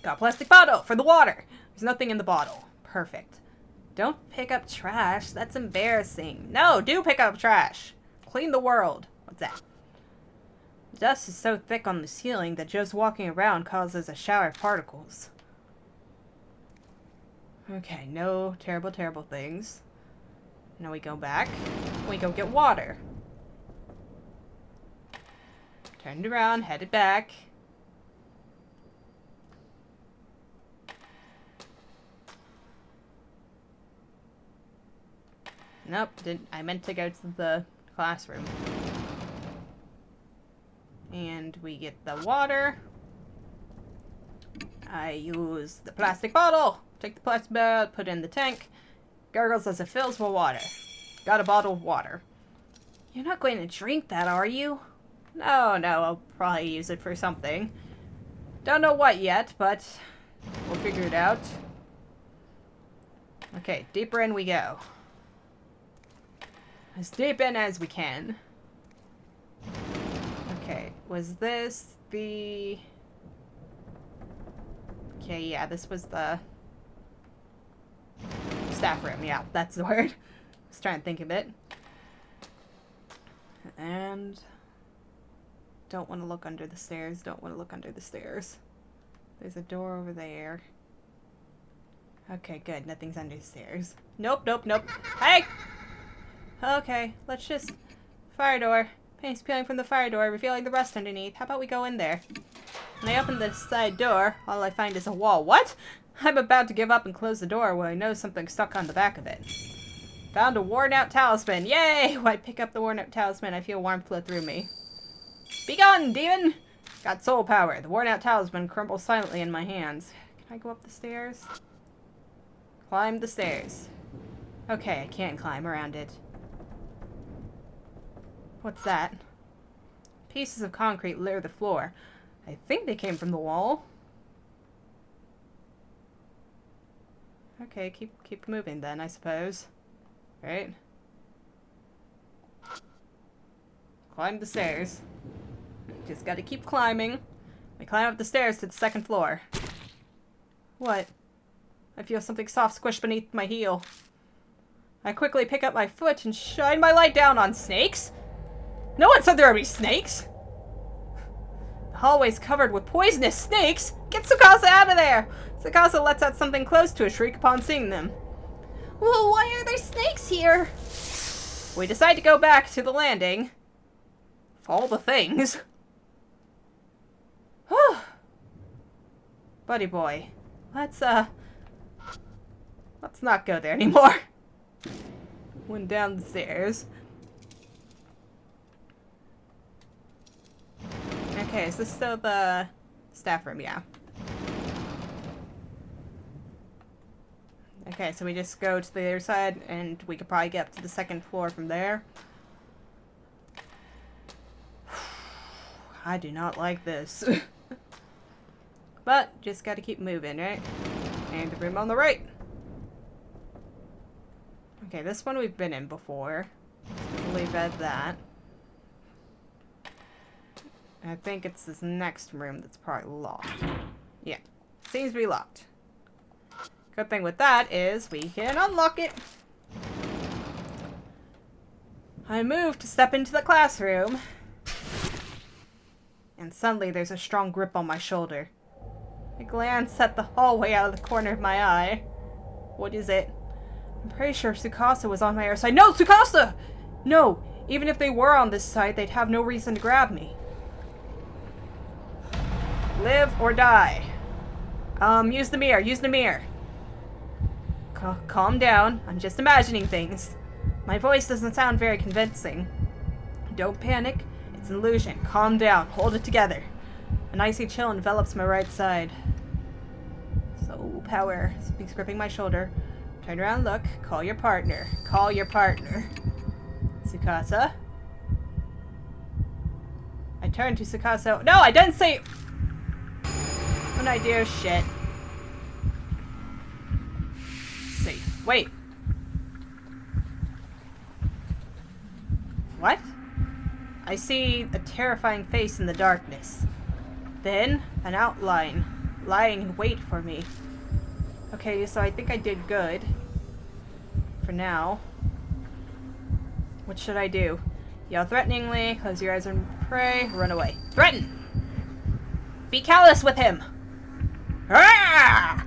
Got a plastic bottle for the water. There's nothing in the bottle. Perfect. Don't pick up trash. That's embarrassing. No, do pick up trash. Clean the world. What's that? The dust is so thick on the ceiling that just walking around causes a shower of particles. Okay, no terrible, terrible things. Now we go back. We go get water. Turned around, headed back. Nope, didn't. I meant to go to the classroom. And we get the water. I use the plastic bottle. Take the plastic bottle, put it in the tank. Gargles as it fills with water. Got a bottle of water. You're not going to drink that, are you? No, I'll probably use it for something. Don't know what yet, but we'll figure it out. Okay, deeper in we go. As deep in as we can. Okay, was this the... Okay, yeah, this was the staff room. Yeah, that's the word. I was trying to think of it. And... Don't want to look under the stairs. Don't want to look under the stairs. There's a door over there. Okay, good. Nothing's under the stairs. Nope. Hey! Okay, let's just... Fire door. Paint's peeling from the fire door, revealing the rust underneath. How about we go in there? And I open the side door. All I find is a wall. What? I'm about to give up and close the door when I know something's stuck on the back of it. Found a worn out talisman. Yay! When I pick up the worn out talisman, I feel warmth flow through me. Be gone, demon! Got soul power. The worn out talisman crumbles silently in my hands. Can I go up the stairs? Climb the stairs. Okay, I can't climb around it. What's that? Pieces of concrete litter the floor. I think they came from the wall. Okay, keep moving then, I suppose. Right? Climb the stairs. Just gotta keep climbing. I climb up the stairs to the second floor. What? I feel something soft squish beneath my heel. I quickly pick up my foot and shine my light down on snakes. No one said there would be snakes. The hallway's covered with poisonous snakes. Get Tsukasa out of there. Tsukasa lets out something close to a shriek upon seeing them. Well, why are there snakes here? We decide to go back to the landing. All the things. Buddy boy, let's not go there anymore. Went down the stairs. Okay, is this still the staff room? Yeah. Okay, so we just go to the other side, and we could probably get up to the second floor from there. I do not like this. But, just gotta keep moving, right? And the room on the right. Okay, this one we've been in before. We'll leave at that. I think it's this next room that's probably locked. Yeah, seems to be locked. Good thing with that is we can unlock it. I move to step into the classroom. And suddenly there's a strong grip on my shoulder. I glance at the hallway out of the corner of my eye. What is it? I'm pretty sure Tsukasa was on my other side. No, Tsukasa! No, even if they were on this side, they'd have no reason to grab me. Live or die. Use the mirror, use the mirror. Calm down, I'm just imagining things. My voice doesn't sound very convincing. Don't panic, it's an illusion. Calm down, hold it together. An icy chill envelops my right side. So power speaks, gripping my shoulder. Turn around, look. Call your partner. Call your partner. Tsukasa. I turn to Tsukasa. No, I didn't say. When I do shit. Safe. Wait. What? I see a terrifying face in the darkness. Then, an outline, lying in wait for me. Okay, so I think I did good. For now. What should I do? Yell threateningly, close your eyes and pray, run away. Threaten! Be callous with him! Ah!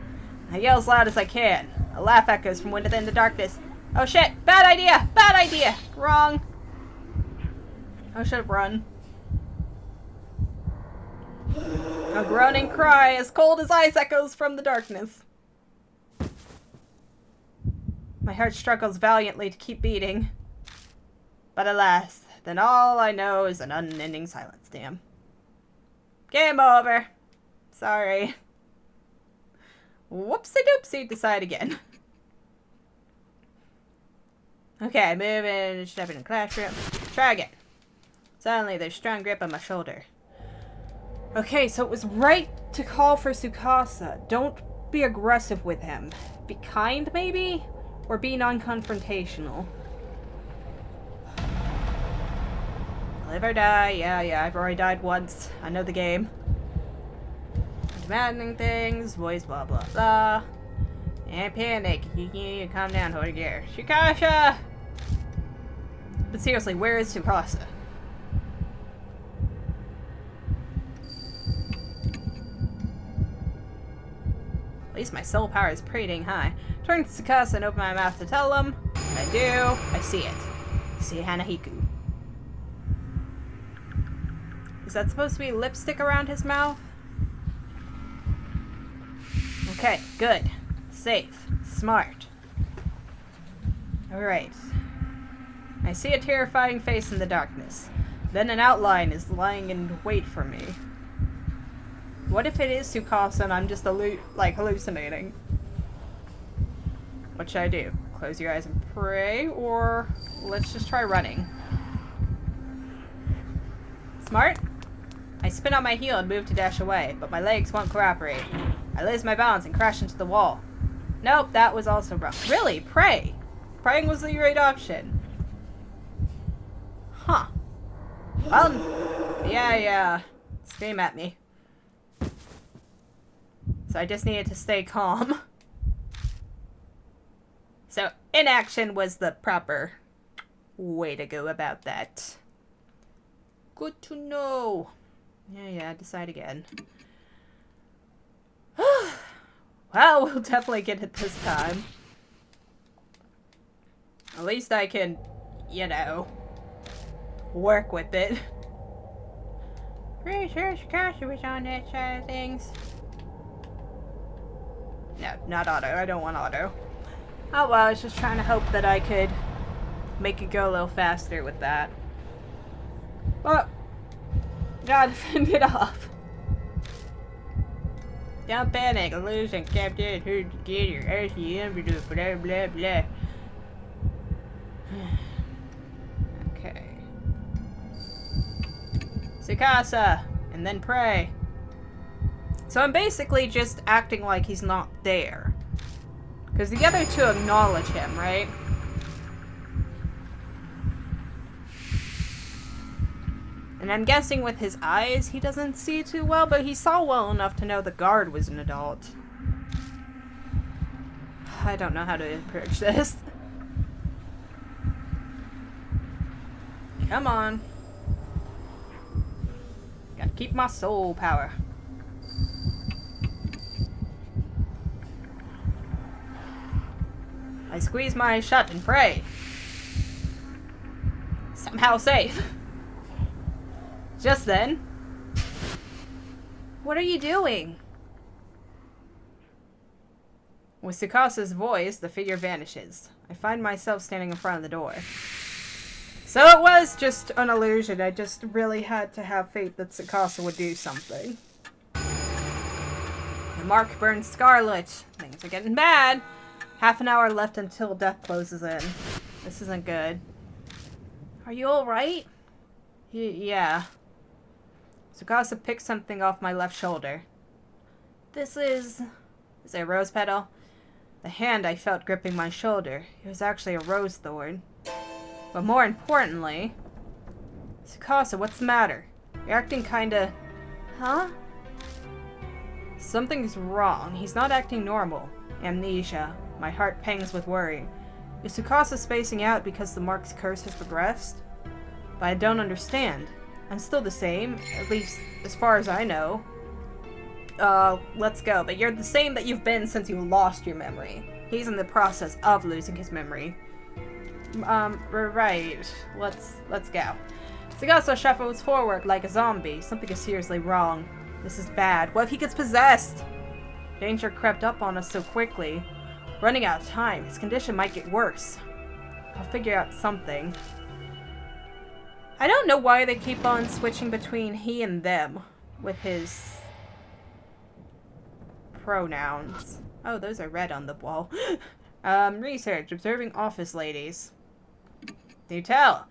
I yell as loud as I can. A laugh echoes from within the darkness. Oh shit! Bad idea! Bad idea! Wrong! I should have run. A groaning cry as cold as ice echoes from the darkness. My heart struggles valiantly to keep beating. But alas, then all I know is an unending silence, damn. Game over. Sorry. Whoopsie doopsie, decide again. Okay, moving, stepping in the classroom. Try again. Suddenly, there's a strong grip on my shoulder. Okay, so it was right to call for Tsukasa. Don't be aggressive with him. Be kind, maybe? Or be non-confrontational. Live or die. Yeah, I've already died once. I know the game. Demanding things, voice blah blah blah. And panic. You calm down, hold your gear. Tsukasa! But seriously, where is Tsukasa? At least my soul power is pretty dang high. Turn to Tsukasa and open my mouth to tell him. When I do, I see it. I see Hanahiku. Is that supposed to be lipstick around his mouth? Okay, good. Safe. Smart. Alright. I see a terrifying face in the darkness. Then an outline is lying in wait for me. What if it is Tsukasa and I'm just hallucinating? What should I do? Close your eyes and pray, or let's just try running. Smart? I spin on my heel and move to dash away, but my legs won't cooperate. I lose my balance and crash into the wall. Nope, that was also wrong. Really? Pray? Praying was the right option. Huh. Well, yeah. Scream at me. So I just needed to stay calm. So, inaction was the proper way to go about that. Good to know. Yeah, decide again. Well, we'll definitely get it this time. At least I can, you know, work with it. Pretty sure Shikasa was on that side of things. No, not auto. I don't want auto. Oh well, I was just trying to hope that I could make it go a little faster with that. Well, gotta fend it off. Don't panic, illusion, captain, heard together, RCM, blah blah blah. Okay. Tsukasa, and then pray. So I'm basically just acting like he's not there. Because the other two acknowledge him, right? And I'm guessing with his eyes, he doesn't see too well, but he saw well enough to know the guard was an adult. I don't know how to approach this. Come on. Gotta keep my soul power. I squeeze my eyes shut and pray. Somehow safe. Just then. What are you doing? With Tsukasa's voice, the figure vanishes. I find myself standing in front of the door. So it was just an illusion. I just really had to have faith that Tsukasa would do something. The mark burns scarlet. Things are getting bad. Half an hour left until death closes in. This isn't good. Are you alright? Yeah. Tsukasa picked something off my left shoulder. This is... Is it a rose petal? The hand I felt gripping my shoulder. It was actually a rose thorn. But more importantly... Tsukasa, what's the matter? You're acting kinda... Huh? Something's wrong. He's not acting normal. Amnesia. My heart pangs with worry. Is Tsukasa spacing out because the mark's curse has progressed? But I don't understand. I'm still the same, at least as far as I know. Let's go. But you're the same that you've been since you lost your memory. He's in the process of losing his memory. Right. Let's go. Tsukasa shuffles forward like a zombie. Something is seriously wrong. This is bad. What if he gets possessed? Danger crept up on us so quickly. Running out of time. His condition might get worse. I'll figure out something. I don't know why they keep on switching between he and them with his pronouns. Oh, those are red on the wall. Research. Observing office ladies. Do tell.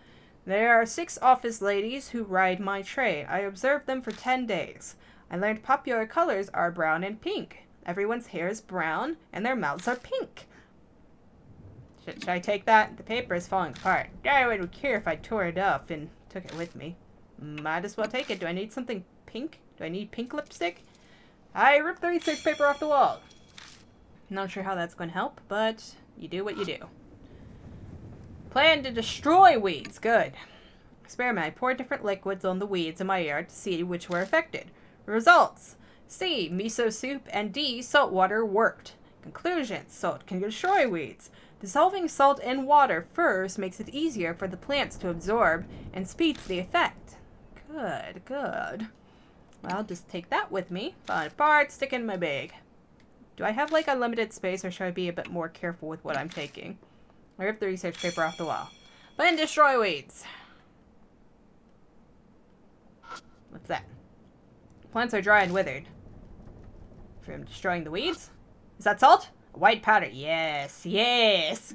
There are 6 office ladies who ride my train. I observed them for 10 days. I learned popular colors are brown and pink. Everyone's hair is brown, and their mouths are pink. Should I take that? The paper is falling apart. I wouldn't care if I tore it up and took it with me. Might as well take it. Do I need something pink? Do I need pink lipstick? I ripped the research paper off the wall. Not sure how that's going to help, but you do what you do. Plan to destroy weeds. Good. Experiment. I poured different liquids on the weeds in my yard to see which were affected. Results. C. Miso soup, and D. Salt water worked. Conclusion. Salt can destroy weeds. Dissolving salt in water first makes it easier for the plants to absorb and speeds the effect. Good. Well, I'll just take that with me. Find a part, stick it in my bag. Do I have like unlimited space, or should I be a bit more careful with what I'm taking? I ripped the research paper off the wall. Plan to destroy weeds. What's that? Plants are dry and withered. From destroying the weeds? Is that salt? A white powder. Yes. It's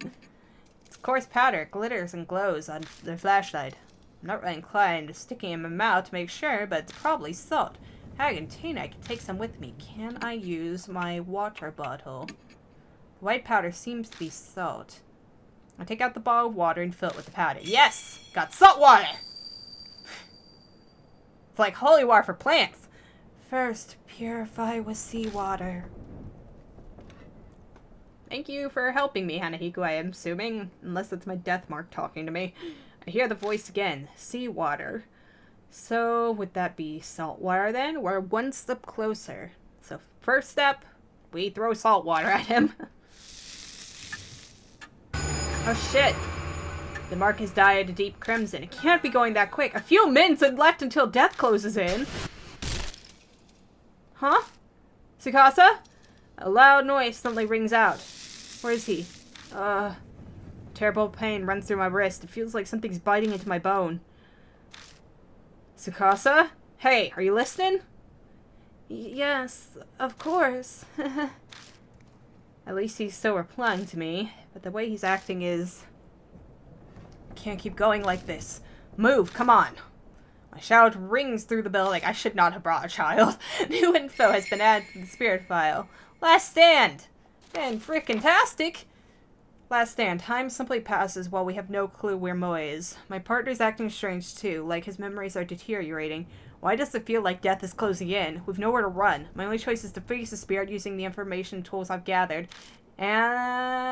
coarse powder. It glitters and glows on the flashlight. I'm not really inclined to sticking it in my mouth to make sure, but it's probably salt. I can take some with me. Can I use my water bottle? The white powder seems to be salt. I take out the bottle of water and fill it with the powder. Yes! Got salt water! It's like holy water for plants. First, purify with seawater. Thank you for helping me, Hanahiko, I am assuming. Unless it's my death mark talking to me. I hear the voice again. Seawater. So, would that be salt water then? We're one step closer. So, first step, we throw salt water at him. Oh shit. The mark has dyed a deep crimson. It can't be going that quick. A few minutes and left until death closes in. Huh? Tsukasa? A loud noise suddenly rings out. Where is he? Terrible pain runs through my wrist. It feels like something's biting into my bone. Tsukasa? Hey, are you listening? Yes, of course. At least he's still replying to me, but the way he's acting is... Can't keep going like this. Move, come on. My shout rings through the building. I should not have brought a child. New info has been added to the spirit file. Last stand! And frickin-tastic! Last stand. Time simply passes while we have no clue where Moe is. My partner's acting strange too, like his memories are deteriorating. Why does it feel like death is closing in? We've nowhere to run. My only choice is to face the spirit using the information tools I've gathered. And...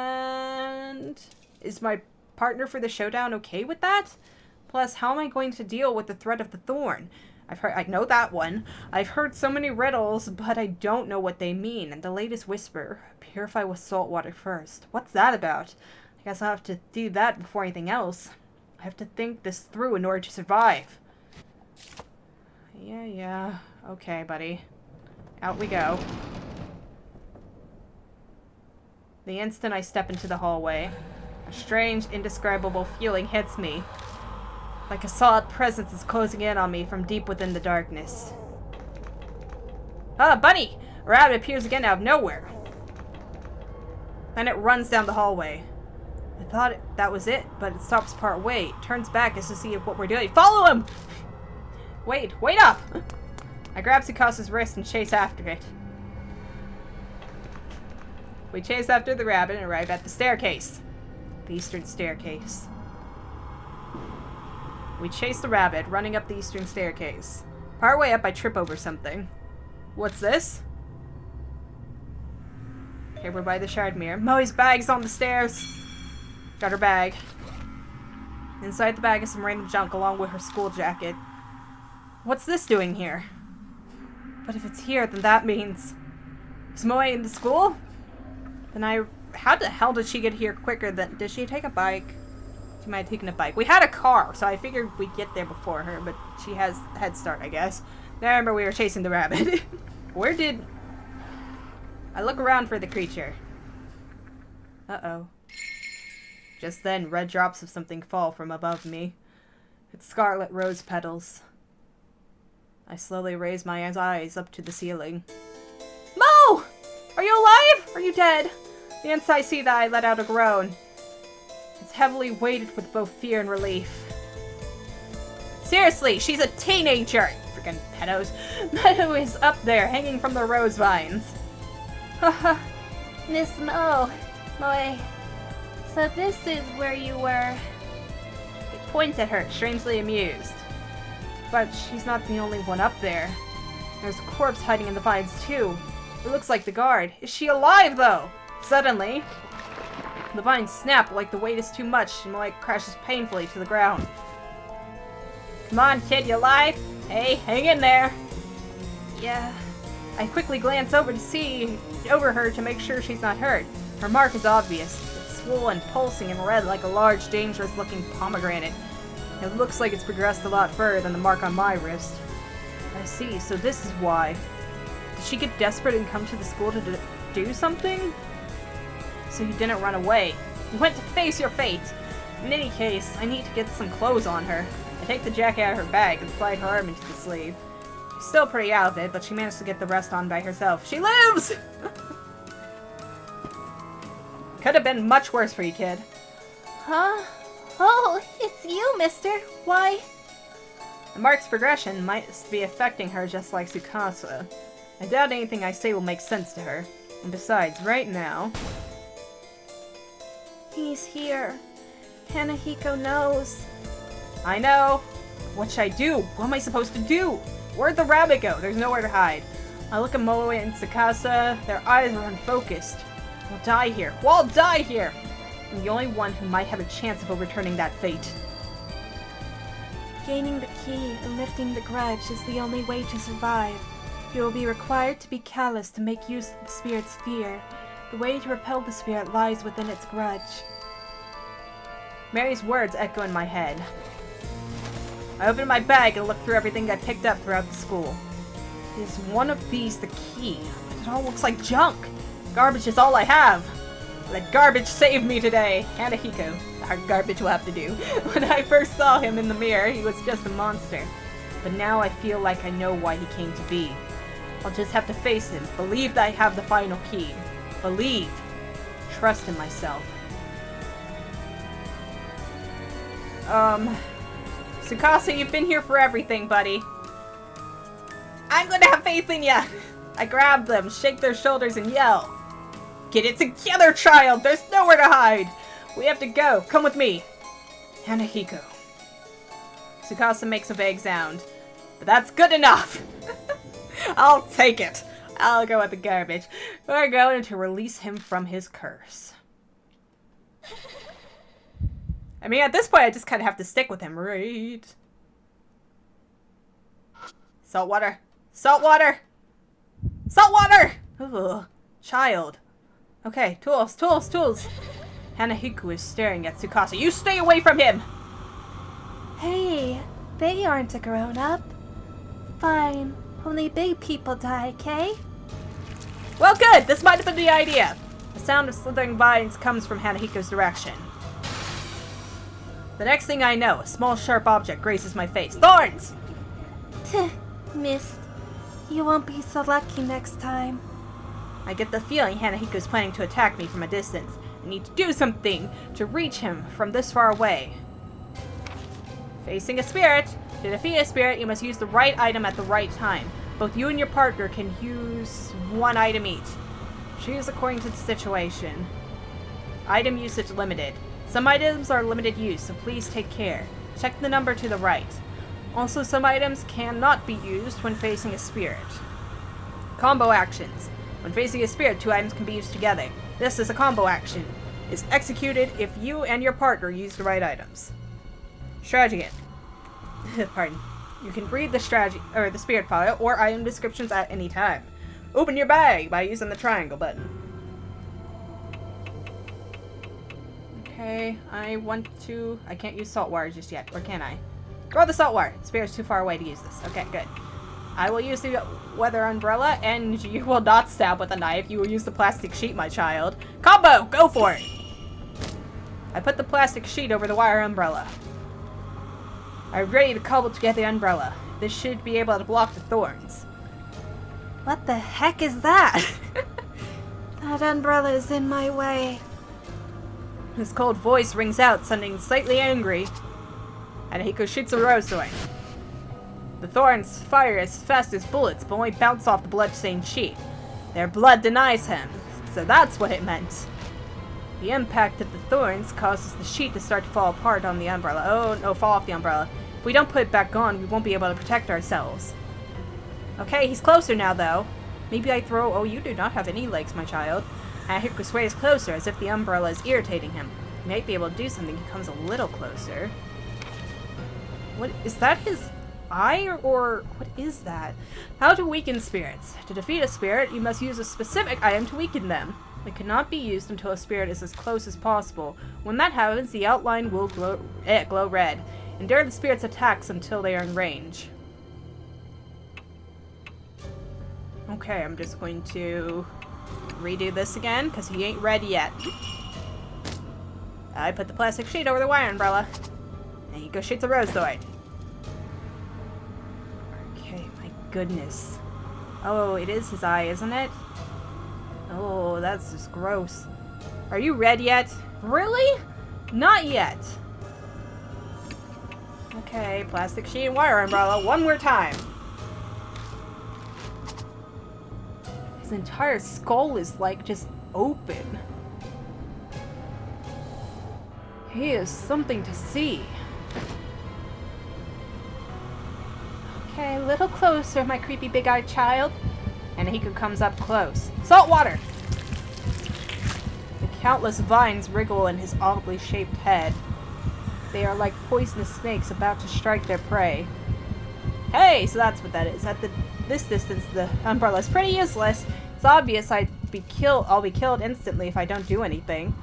is my partner for the showdown okay with that? Plus, how am I going to deal with the threat of the thorn? I know that one. I've heard so many riddles, but I don't know what they mean. And the latest whisper, purify with salt water first. What's that about? I guess I'll have to do that before anything else. I have to think this through in order to survive. Yeah. Okay, buddy. Out we go. The instant I step into the hallway, a strange, indescribable feeling hits me. Like a solid presence is closing in on me from deep within the darkness. Ah, bunny! A rabbit appears again out of nowhere. Then it runs down the hallway. I thought that was it, but it stops part way. It turns back as to see what we're doing. Follow him! Wait up! I grab Tsukasa's wrist and chase after it. We chase after the rabbit and arrive at the staircase. The eastern staircase. We chase the rabbit, running up the eastern staircase. Partway up, I trip over something. What's this? Okay, we're by the shard mirror. Moe's bag's on the stairs. Got her bag. Inside the bag is some random junk along with her school jacket. What's this doing here? But if it's here, then that means... Is Moe in the school? Then how the hell did she get here quicker than... Did she take a bike? She might have taken a bike. We had a car, so I figured we'd get there before her, but she has a head start, I guess. Now I remember we were chasing the rabbit. Where did... I look around for the creature. Uh-oh. Just then, red drops of something fall from above me. It's scarlet rose petals. I slowly raise my eyes up to the ceiling. Mo! Are you alive? Are you dead? The inside I see that I let out a groan. It's heavily weighted with both fear and relief. Seriously, she's a teenager! Freaking pedos. Meadow is up there, hanging from the rose vines. Haha. Miss Moe. So this is where you were. He points at her, strangely amused. But she's not the only one up there. There's a corpse hiding in the vines, too. It looks like the guard. Is she alive, though? Suddenly, the vines snap like the weight is too much and Moe crashes painfully to the ground. Come on, kid, you alive? Hey, hang in there. Yeah. I quickly glance over her to make sure she's not hurt. Her mark is obvious. It's swollen, pulsing, and red like a large, dangerous-looking pomegranate. It looks like it's progressed a lot further than the mark on my wrist. I see, so this is why. Did she get desperate and come to the school to do something? So you didn't run away. You went to face your fate. In any case, I need to get some clothes on her. I take the jacket out of her bag and slide her arm into the sleeve. She's still pretty out of it, but she managed to get the rest on by herself. She lives! Could have been much worse for you, kid. Huh? Oh, it's you, mister. Why? The mark's progression might be affecting her just like Tsukasa. I doubt anything I say will make sense to her. And besides, right now... He's here. Hanahiko knows. I know. What should I do? What am I supposed to do? Where'd the rabbit go? There's nowhere to hide. I look at Moe and Tsukasa. Their eyes are unfocused. We'll die here. We'll all die here! I'm the only one who might have a chance of overturning that fate. Gaining the key and lifting the grudge is the only way to survive. You will be required to be callous to make use of the spirit's fear. The way to repel the spirit lies within its grudge. Mary's words echo in my head. I open my bag and look through everything I picked up throughout the school. Is one of these the key? But it all looks like junk. Garbage is all I have. Let garbage save me today. Hanahiko. Our garbage will have to do. When I first saw him in the mirror, he was just a monster. But now I feel like I know why he came to be. I'll just have to face him. Believe that I have the final key. Believe. Trust in myself. Tsukasa, you've been here for everything, buddy. I'm gonna have faith in ya! I grab them, shake their shoulders, and yell. Get it together, child! There's nowhere to hide! We have to go. Come with me. Hanahiko. Tsukasa makes a vague sound. But that's good enough! I'll take it. I'll go with the garbage. We're going to release him from his curse. I mean, at this point, I just kind of have to stick with him, right? Salt water. Salt water! Salt water! Ugh. Child. Okay, tools, tools, tools. Hanahiko is staring at Tsukasa. You stay away from him! Hey, they aren't a grown-up. Fine. Only big people die, okay? Well, good! This might have been the idea. The sound of slithering vines comes from Hanahiko's direction. The next thing I know, a small sharp object grazes my face. Thorns! Missed. You won't be so lucky next time. I get the feeling Hanahiko's planning to attack me from a distance. I need to do something to reach him from this far away. Facing a spirit. To defeat a spirit, you must use the right item at the right time. Both you and your partner can use one item each. Choose according to the situation. Item usage limited. Some items are limited use, so please take care. Check the number to the right. Also, some items cannot be used when facing a spirit. Combo actions. When facing a spirit, 2 items can be used together. This is a combo action. It's executed if you and your partner use the right items. Strategy. Pardon. You can read the strategy or the spirit file or item descriptions at any time. Open your bag by using the triangle button. Okay, I can't use salt water just yet, or can I? Throw the salt water. Spirit's too far away to use this. Okay, good. I will use the weather umbrella, and you will not stab with a knife. You will use the plastic sheet, my child. Combo! Go for it! I put the plastic sheet over the wire umbrella. I'm ready to cobble together the umbrella. This should be able to block the thorns. What the heck is that? That umbrella is in my way. His cold voice rings out, sounding slightly angry. Hanahiko shoots a rose thorn. The thorns fire as fast as bullets, but only bounce off the blood-stained sheet. Their blood denies him, so that's what it meant. The impact of the thorns causes the sheet to start to fall apart on the umbrella. Oh, no, fall off the umbrella. If we don't put it back on, we won't be able to protect ourselves. Okay, he's closer now, though. Maybe I throw... Oh, you do not have any legs, my child. Hanahiko sways closer, as if the umbrella is irritating him. He might be able to do something if he comes a little closer. What is that? His eye, or what is that? How to weaken spirits. To defeat a spirit, you must use a specific item to weaken them. It cannot be used until a spirit is as close as possible. When that happens, the outline will glow red. Endure the spirit's attacks until they are in range. Okay, I'm just going to redo this again, because he ain't ready yet. I put the plastic sheet over the wire umbrella. There you go, shoots a rose thorn. Okay, my goodness. Oh, it is his eye, isn't it? Oh, that's just gross. Are you red yet? Really? Not yet. Okay, plastic sheet and wire umbrella one more time. His entire skull is like just open. He is something to see. Okay, a little closer, my creepy big-eyed child. And Hanahiko comes up close. Salt water! Countless vines wriggle in his oddly shaped head. They are like poisonous snakes about to strike their prey. Hey, so that's what that is. At this distance, the umbrella is pretty useless. It's obvious I'll be killed instantly if I don't do anything.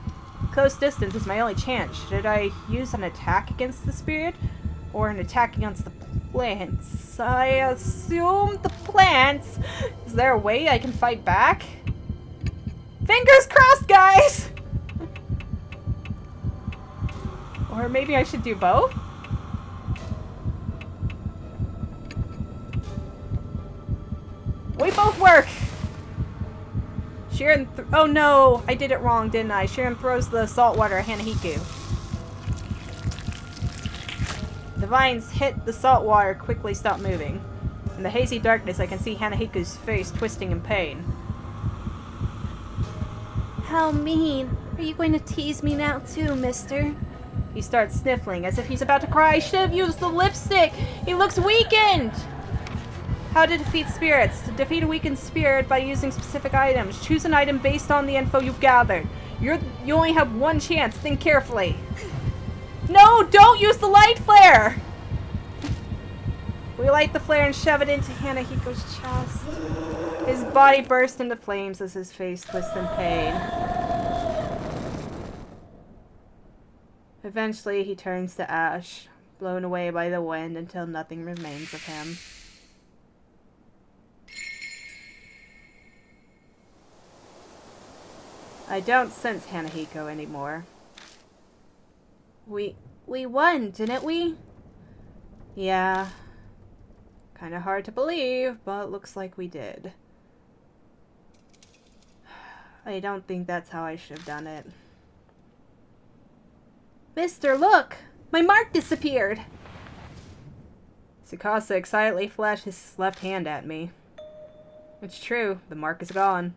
Close distance is my only chance. Should I use an attack against the spirit? Or an attack against the plants? I assume the plants. Is there a way I can fight back? Fingers crossed, guys! Or maybe I should do both? We both work! Sheeran oh no! I did it wrong, didn't I? Sheeran throws the salt water at Hanahiku. The vines hit the salt water, quickly stop moving. In the hazy darkness, I can see Hanahiku's face twisting in pain. How mean. Are you going to tease me now too, mister? He starts sniffling as if he's about to cry. I should have used the lipstick! He looks weakened! How to defeat spirits. To defeat a weakened spirit by using specific items. Choose an item based on the info you've gathered. You only have one chance. Think carefully. No! Don't use the light flare! We light the flare and shove it into Hanahiko's chest. His body bursts into flames as his face twists in pain. Eventually, he turns to ash, blown away by the wind until nothing remains of him. I don't sense Hanahiko anymore. We won, didn't we? Yeah. Kinda hard to believe, but looks like we did. I don't think that's how I should have done it. Mister, look! My mark disappeared! Tsukasa excitedly flashed his left hand at me. It's true, the mark is gone.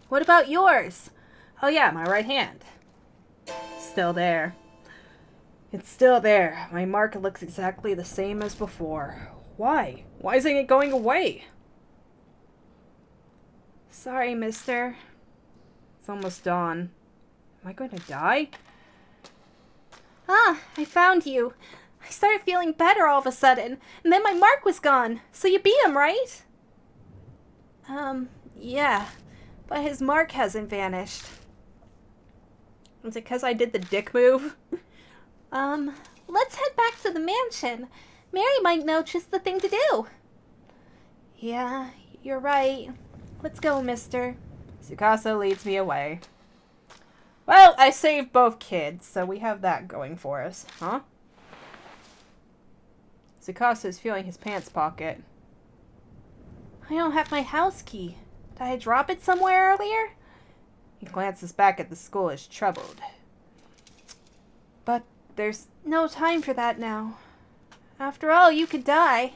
What about yours? Oh yeah, my right hand. Still there. It's still there. My mark looks exactly the same as before. Why? Why isn't it going away? Sorry, mister. It's almost dawn. Am I going to die? Ah, I found you. I started feeling better all of a sudden, and then my mark was gone. So you beat him, right? Yeah. But his mark hasn't vanished. Is it because I did the dick move? Let's head back to the mansion. Mary might know just the thing to do. Yeah, you're right. Let's go, mister. Tsukasa leads me away. Well, I saved both kids, so we have that going for us, huh? Tsukasa is feeling his pants pocket. I don't have my house key. Did I drop it somewhere earlier? He glances back at the school as troubled. But there's no time for that now. After all, you could die.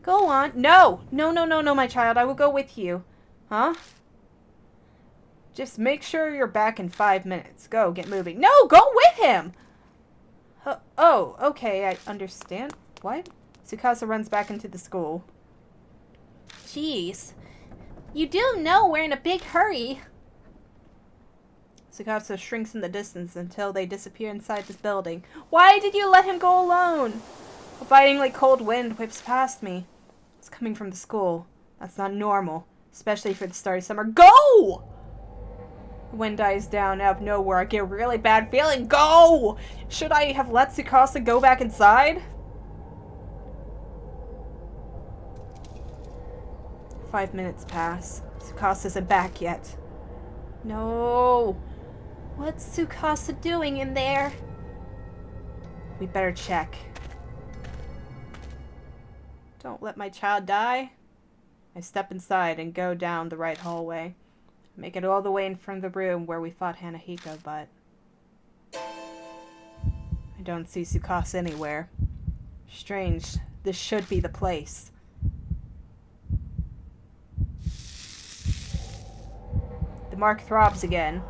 Go on. No, my child. I will go with you. Huh? Just make sure you're back in 5 minutes. Go, get moving. No, go with him! Oh, okay, I understand. What? Tsukasa runs back into the school. Jeez. You do know we're in a big hurry. Tsukasa shrinks in the distance until they disappear inside this building. Why did you let him go alone? A bitingly cold wind whips past me. It's coming from the school. That's not normal, especially for the start of summer. Go! The wind dies down out of nowhere. I get a really bad feeling. Go! Should I have let Tsukasa go back inside? 5 minutes pass. Tsukasa isn't back yet. No. What's Tsukasa doing in there? We better check. Don't let my child die. I step inside and go down the right hallway. Make it all the way in front of the room where we fought Hanahiko, but I don't see Tsukasa anywhere. Strange. This should be the place. The mark throbs again.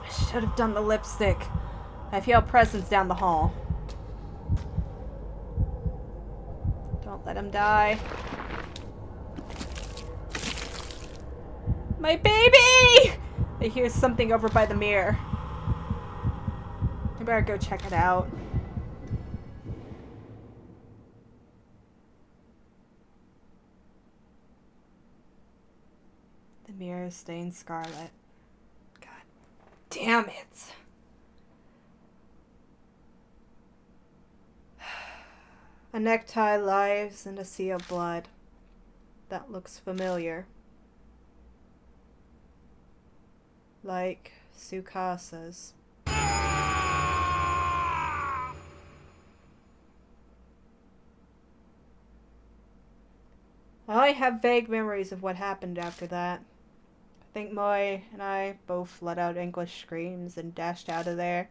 I should have done the lipstick. I feel a presence down the hall. Don't let him die. My baby! I hear something over by the mirror. I better go check it out. The mirror is stained scarlet. God damn it. A necktie lies in a sea of blood. That looks familiar. Like Tsukasa's. I have vague memories of what happened after that. I think Moy and I both let out English screams and dashed out of there.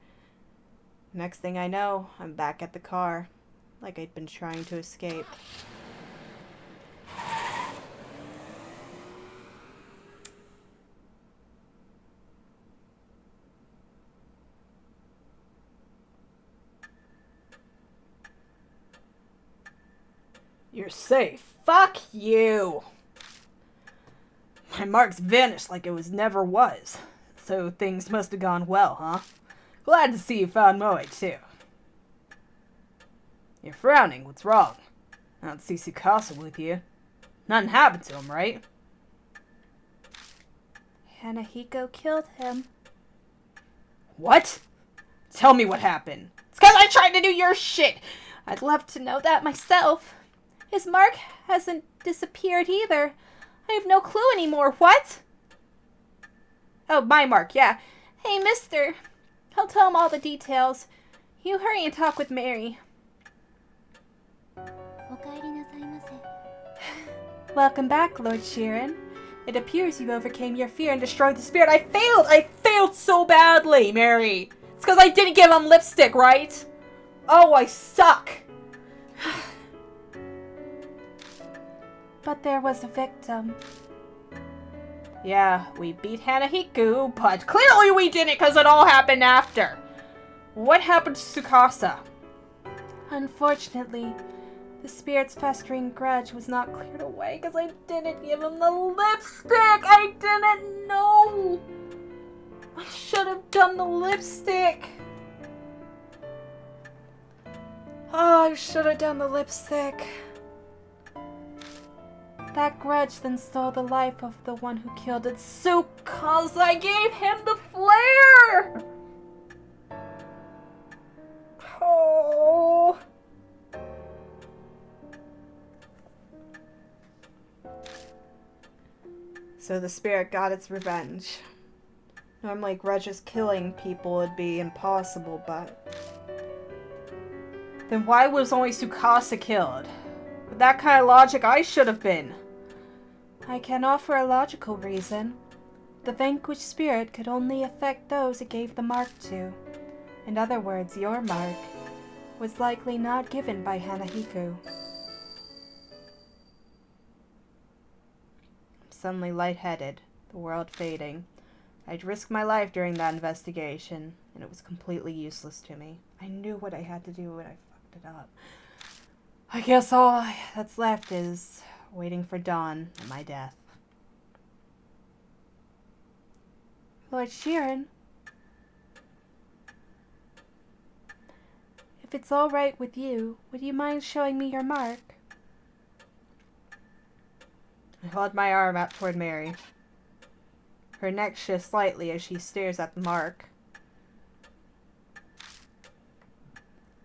Next thing I know, I'm back at the car, like I'd been trying to escape. You're safe. Fuck you! My marks vanished like it never was. So things must have gone well, huh? Glad to see you found Moe, too. You're frowning. What's wrong? I don't see Tsukasa with you. Nothing happened to him, right? Hanahiko killed him. What? Tell me what happened. It's because I tried to do your shit! I'd love to know that myself. His mark hasn't disappeared either. I have no clue anymore. What? Oh, my mark, yeah. Hey, mister. I'll tell him all the details. You hurry and talk with Mary. Welcome back, Lord Sheeran. It appears you overcame your fear and destroyed the spirit. I failed so badly, Mary. It's because I didn't give him lipstick, right? Oh, I suck. But there was a victim. Yeah, we beat Hanahiku, but clearly we didn't because it all happened after. What happened to Tsukasa? Unfortunately, the spirit's festering grudge was not cleared away because I didn't give him the lipstick. I didn't know. I should have done the lipstick. Oh, I should have done the lipstick. That grudge then stole the life of the one who killed it. Tsukasa, I gave him the flare. Oh. So the spirit got its revenge. Normally grudges killing people would be impossible, but... Then why was only Tsukasa killed? With that kind of logic, I should have been. I can offer a logical reason. The vanquished spirit could only affect those it gave the mark to. In other words, your mark was likely not given by Hanahiku. I'm suddenly lightheaded, the world fading. I'd risked my life during that investigation, and it was completely useless to me. I knew what I had to do and I fucked it up. I guess all that's left is waiting for dawn and my death. Lord Sheeran, if it's all right with you, would you mind showing me your mark? I hold my arm out toward Mary. Her neck shifts slightly as she stares at the mark.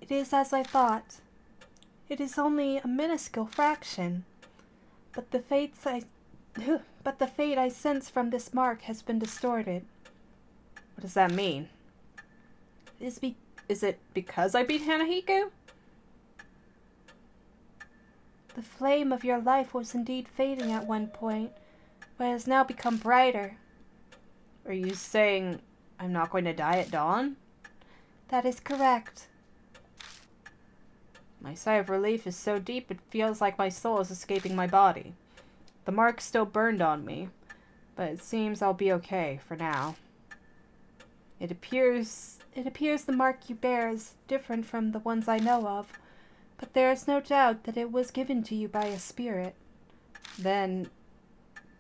It is as I thought. It is only a minuscule fraction, but the fate I sense from this mark has been distorted. What does that mean? Is it because I beat Hanahiku? The flame of your life was indeed fading at one point, but has now become brighter. Are you saying I'm not going to die at dawn? That is correct. My sigh of relief is so deep it feels like my soul is escaping my body. The mark's still burned on me, but it seems I'll be okay for now. It appears the mark you bear is different from the ones I know of, but there is no doubt that it was given to you by a spirit. Then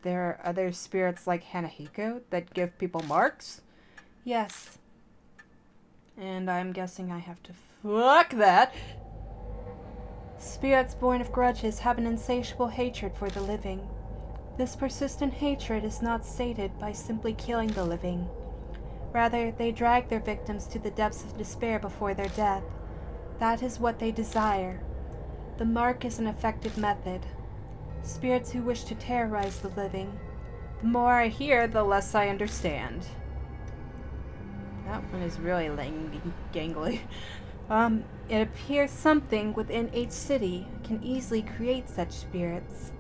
there are other spirits like Hanahiko that give people marks? Yes. And I'm guessing I have to fuck that. Spirits born of grudges have an insatiable hatred for the living. This persistent hatred is not sated by simply killing the living. Rather, they drag their victims to the depths of despair before their death. That is what they desire. The mark is an effective method. Spirits who wish to terrorize the living. The more I hear, the less I understand. That one is really gangly. It appears something within each city can easily create such spirits.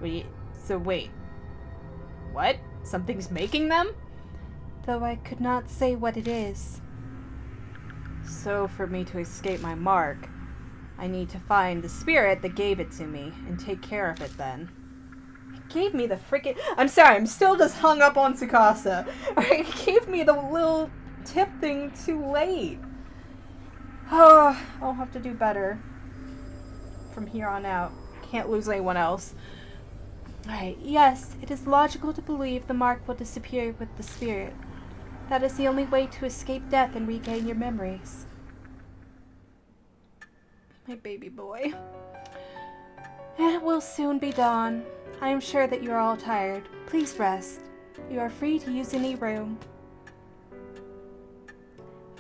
Wait. What? Something's making them? Though I could not say what it is. So for me to escape my mark, I need to find the spirit that gave it to me and take care of it then. It gave me the freaking... I'm sorry, I'm still just hung up on Tsukasa. It gave me the little tip thing too late. Oh, I'll have to do better from here on out. Can't lose anyone else. Alright, yes, it is logical to believe the mark will disappear with the spirit. That is the only way to escape death and regain your memories. My baby boy. It will soon be dawn. I am sure that you are all tired. Please rest. You are free to use any room.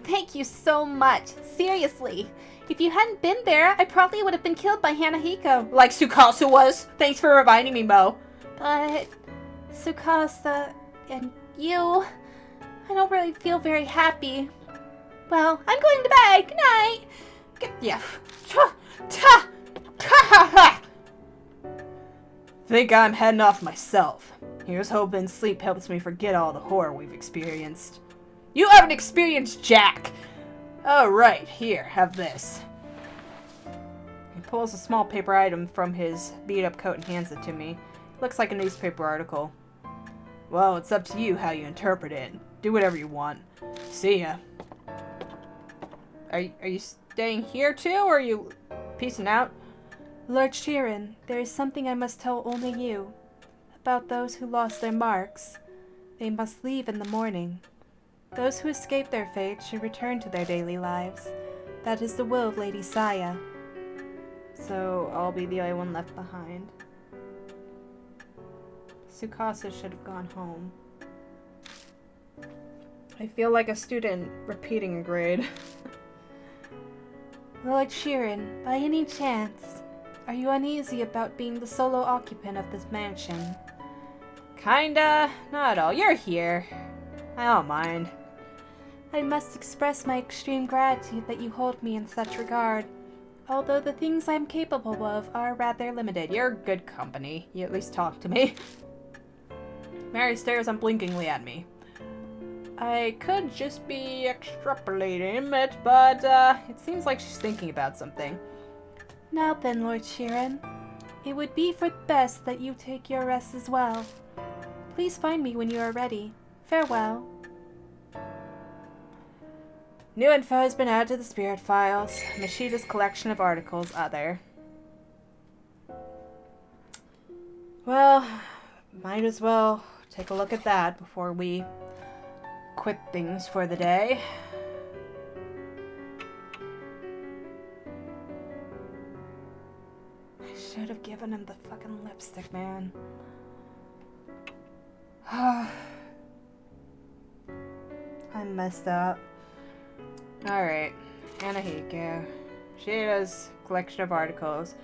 Thank you so much. Seriously. If you hadn't been there, I probably would have been killed by Hanahiko. Like Tsukasa was. Thanks for reminding me, Mo. But Tsukasa and you, I don't really feel very happy. Well, I'm going to bed. Good night. Yeah. Think I'm heading off myself. Here's hoping sleep helps me forget all the horror we've experienced. You haven't experienced Jack! Oh, right. Here, have this. He pulls a small paper item from his beat-up coat and hands it to me. Looks like a newspaper article. Well, it's up to you how you interpret it. Do whatever you want. See ya. Are you staying here too, or are you peacing out? Lord Sheeran, there is something I must tell only you. About those who lost their marks. They must leave in the morning. Those who escape their fate should return to their daily lives. That is the will of Lady Saya. So I'll be the only one left behind. Tsukasa should have gone home. I feel like a student repeating a grade. Lord Sheeran, by any chance, are you uneasy about being the solo occupant of this mansion? Kinda. Not at all. You're here. I don't mind. I must express my extreme gratitude that you hold me in such regard, although the things I'm capable of are rather limited. You're good company. You at least talk to me. Mary stares unblinkingly at me. I could just be extrapolating it, but it seems like she's thinking about something. Now then, Lord Sheeran, it would be for the best that you take your rest as well. Please find me when you are ready. Farewell. New info has been added to the spirit files. Mashida's collection of articles, other. Well, might as well take a look at that before we quit things for the day. I should have given him the fucking lipstick, man. I messed up. Alright, Hanahiko. Shida's collection of articles.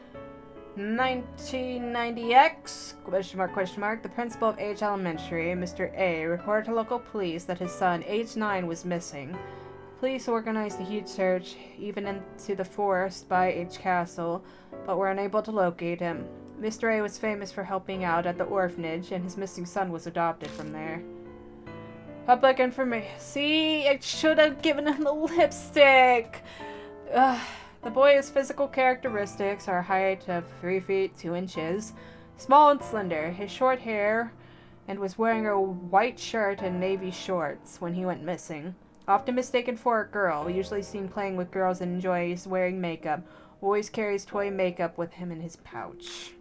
1990X, question mark, the principal of H Elementary, Mr. A, reported to local police that his son, age 9, was missing. Police organized a huge search, even into the forest by H Castle, but were unable to locate him. Mr. A was famous for helping out at the orphanage, and his missing son was adopted from there. Public information. See, I should have given him the lipstick! Ugh. The boy's physical characteristics are height of 3 feet 2 inches, small and slender, his short hair, and was wearing a white shirt and navy shorts when he went missing. Often mistaken for a girl, usually seen playing with girls and enjoys wearing makeup, always carries toy makeup with him in his pouch.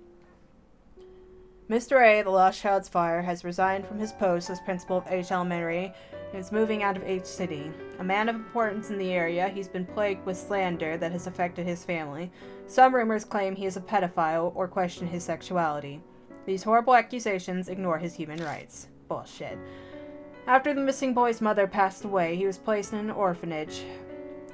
Mr. A, the lost child's father, has resigned from his post as principal of H Elementary and is moving out of H City. A man of importance in the area, he's been plagued with slander that has affected his family. Some rumors claim he is a pedophile or question his sexuality. These horrible accusations ignore his human rights. Bullshit. After the missing boy's mother passed away, he was placed in an orphanage.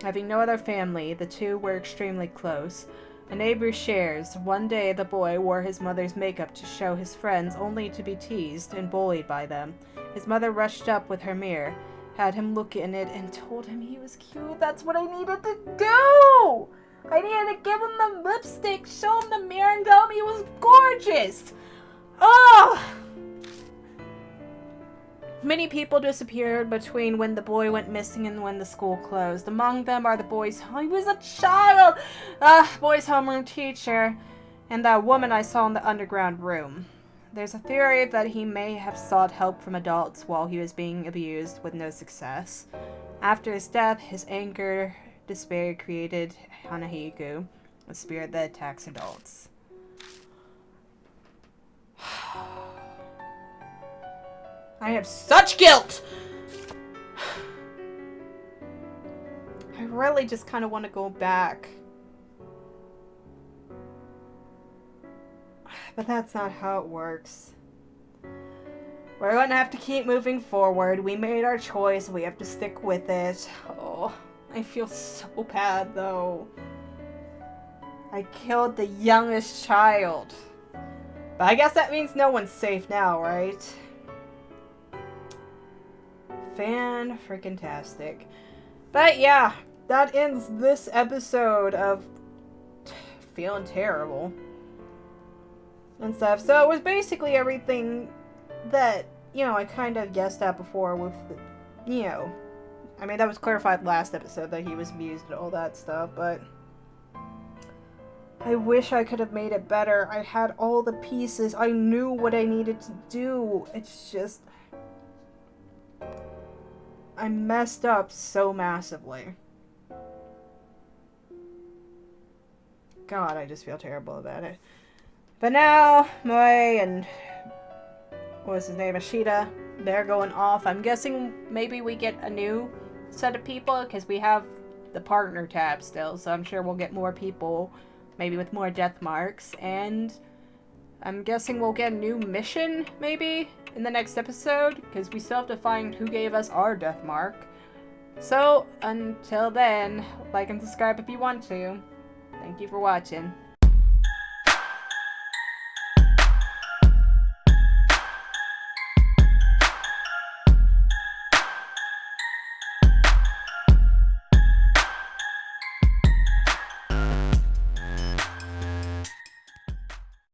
Having no other family, the two were extremely close. A neighbor shares, one day the boy wore his mother's makeup to show his friends only to be teased and bullied by them. His mother rushed up with her mirror, had him look in it, and told him he was cute. That's what I needed to do! I needed to give him the lipstick, show him the mirror, and tell him he was gorgeous! Ugh! Many people disappeared between when the boy went missing and when the school closed. Among them are the boy's... he was a child! Boy's homeroom teacher, and that woman I saw in the underground room. There's a theory that he may have sought help from adults while he was being abused with no success. After his death, his anger, despair created Hanahiku, a spirit that attacks adults. I have such guilt! I really just kind of want to go back. But that's not how it works. We're going to have to keep moving forward. We made our choice. We have to stick with it. Oh, I feel so bad, though. I killed the youngest child. But I guess that means no one's safe now, right? Fan-freaking-tastic. But yeah, that ends this episode of feeling terrible and stuff. So it was basically everything that, I kind of guessed at before with, I mean, that was clarified last episode that he was abused and all that stuff, but I wish I could have made it better. I had all the pieces. I knew what I needed to do. It's just... I messed up so massively. God, I just feel terrible about it. But now, Moe and... what was his name? Ashita. They're going off. I'm guessing maybe we get a new set of people, because we have the partner tab still, so I'm sure we'll get more people, maybe with more death marks, and I'm guessing we'll get a new mission, maybe, in the next episode, because we still have to find who gave us our death mark. So, until then, like and subscribe if you want to. Thank you for watching.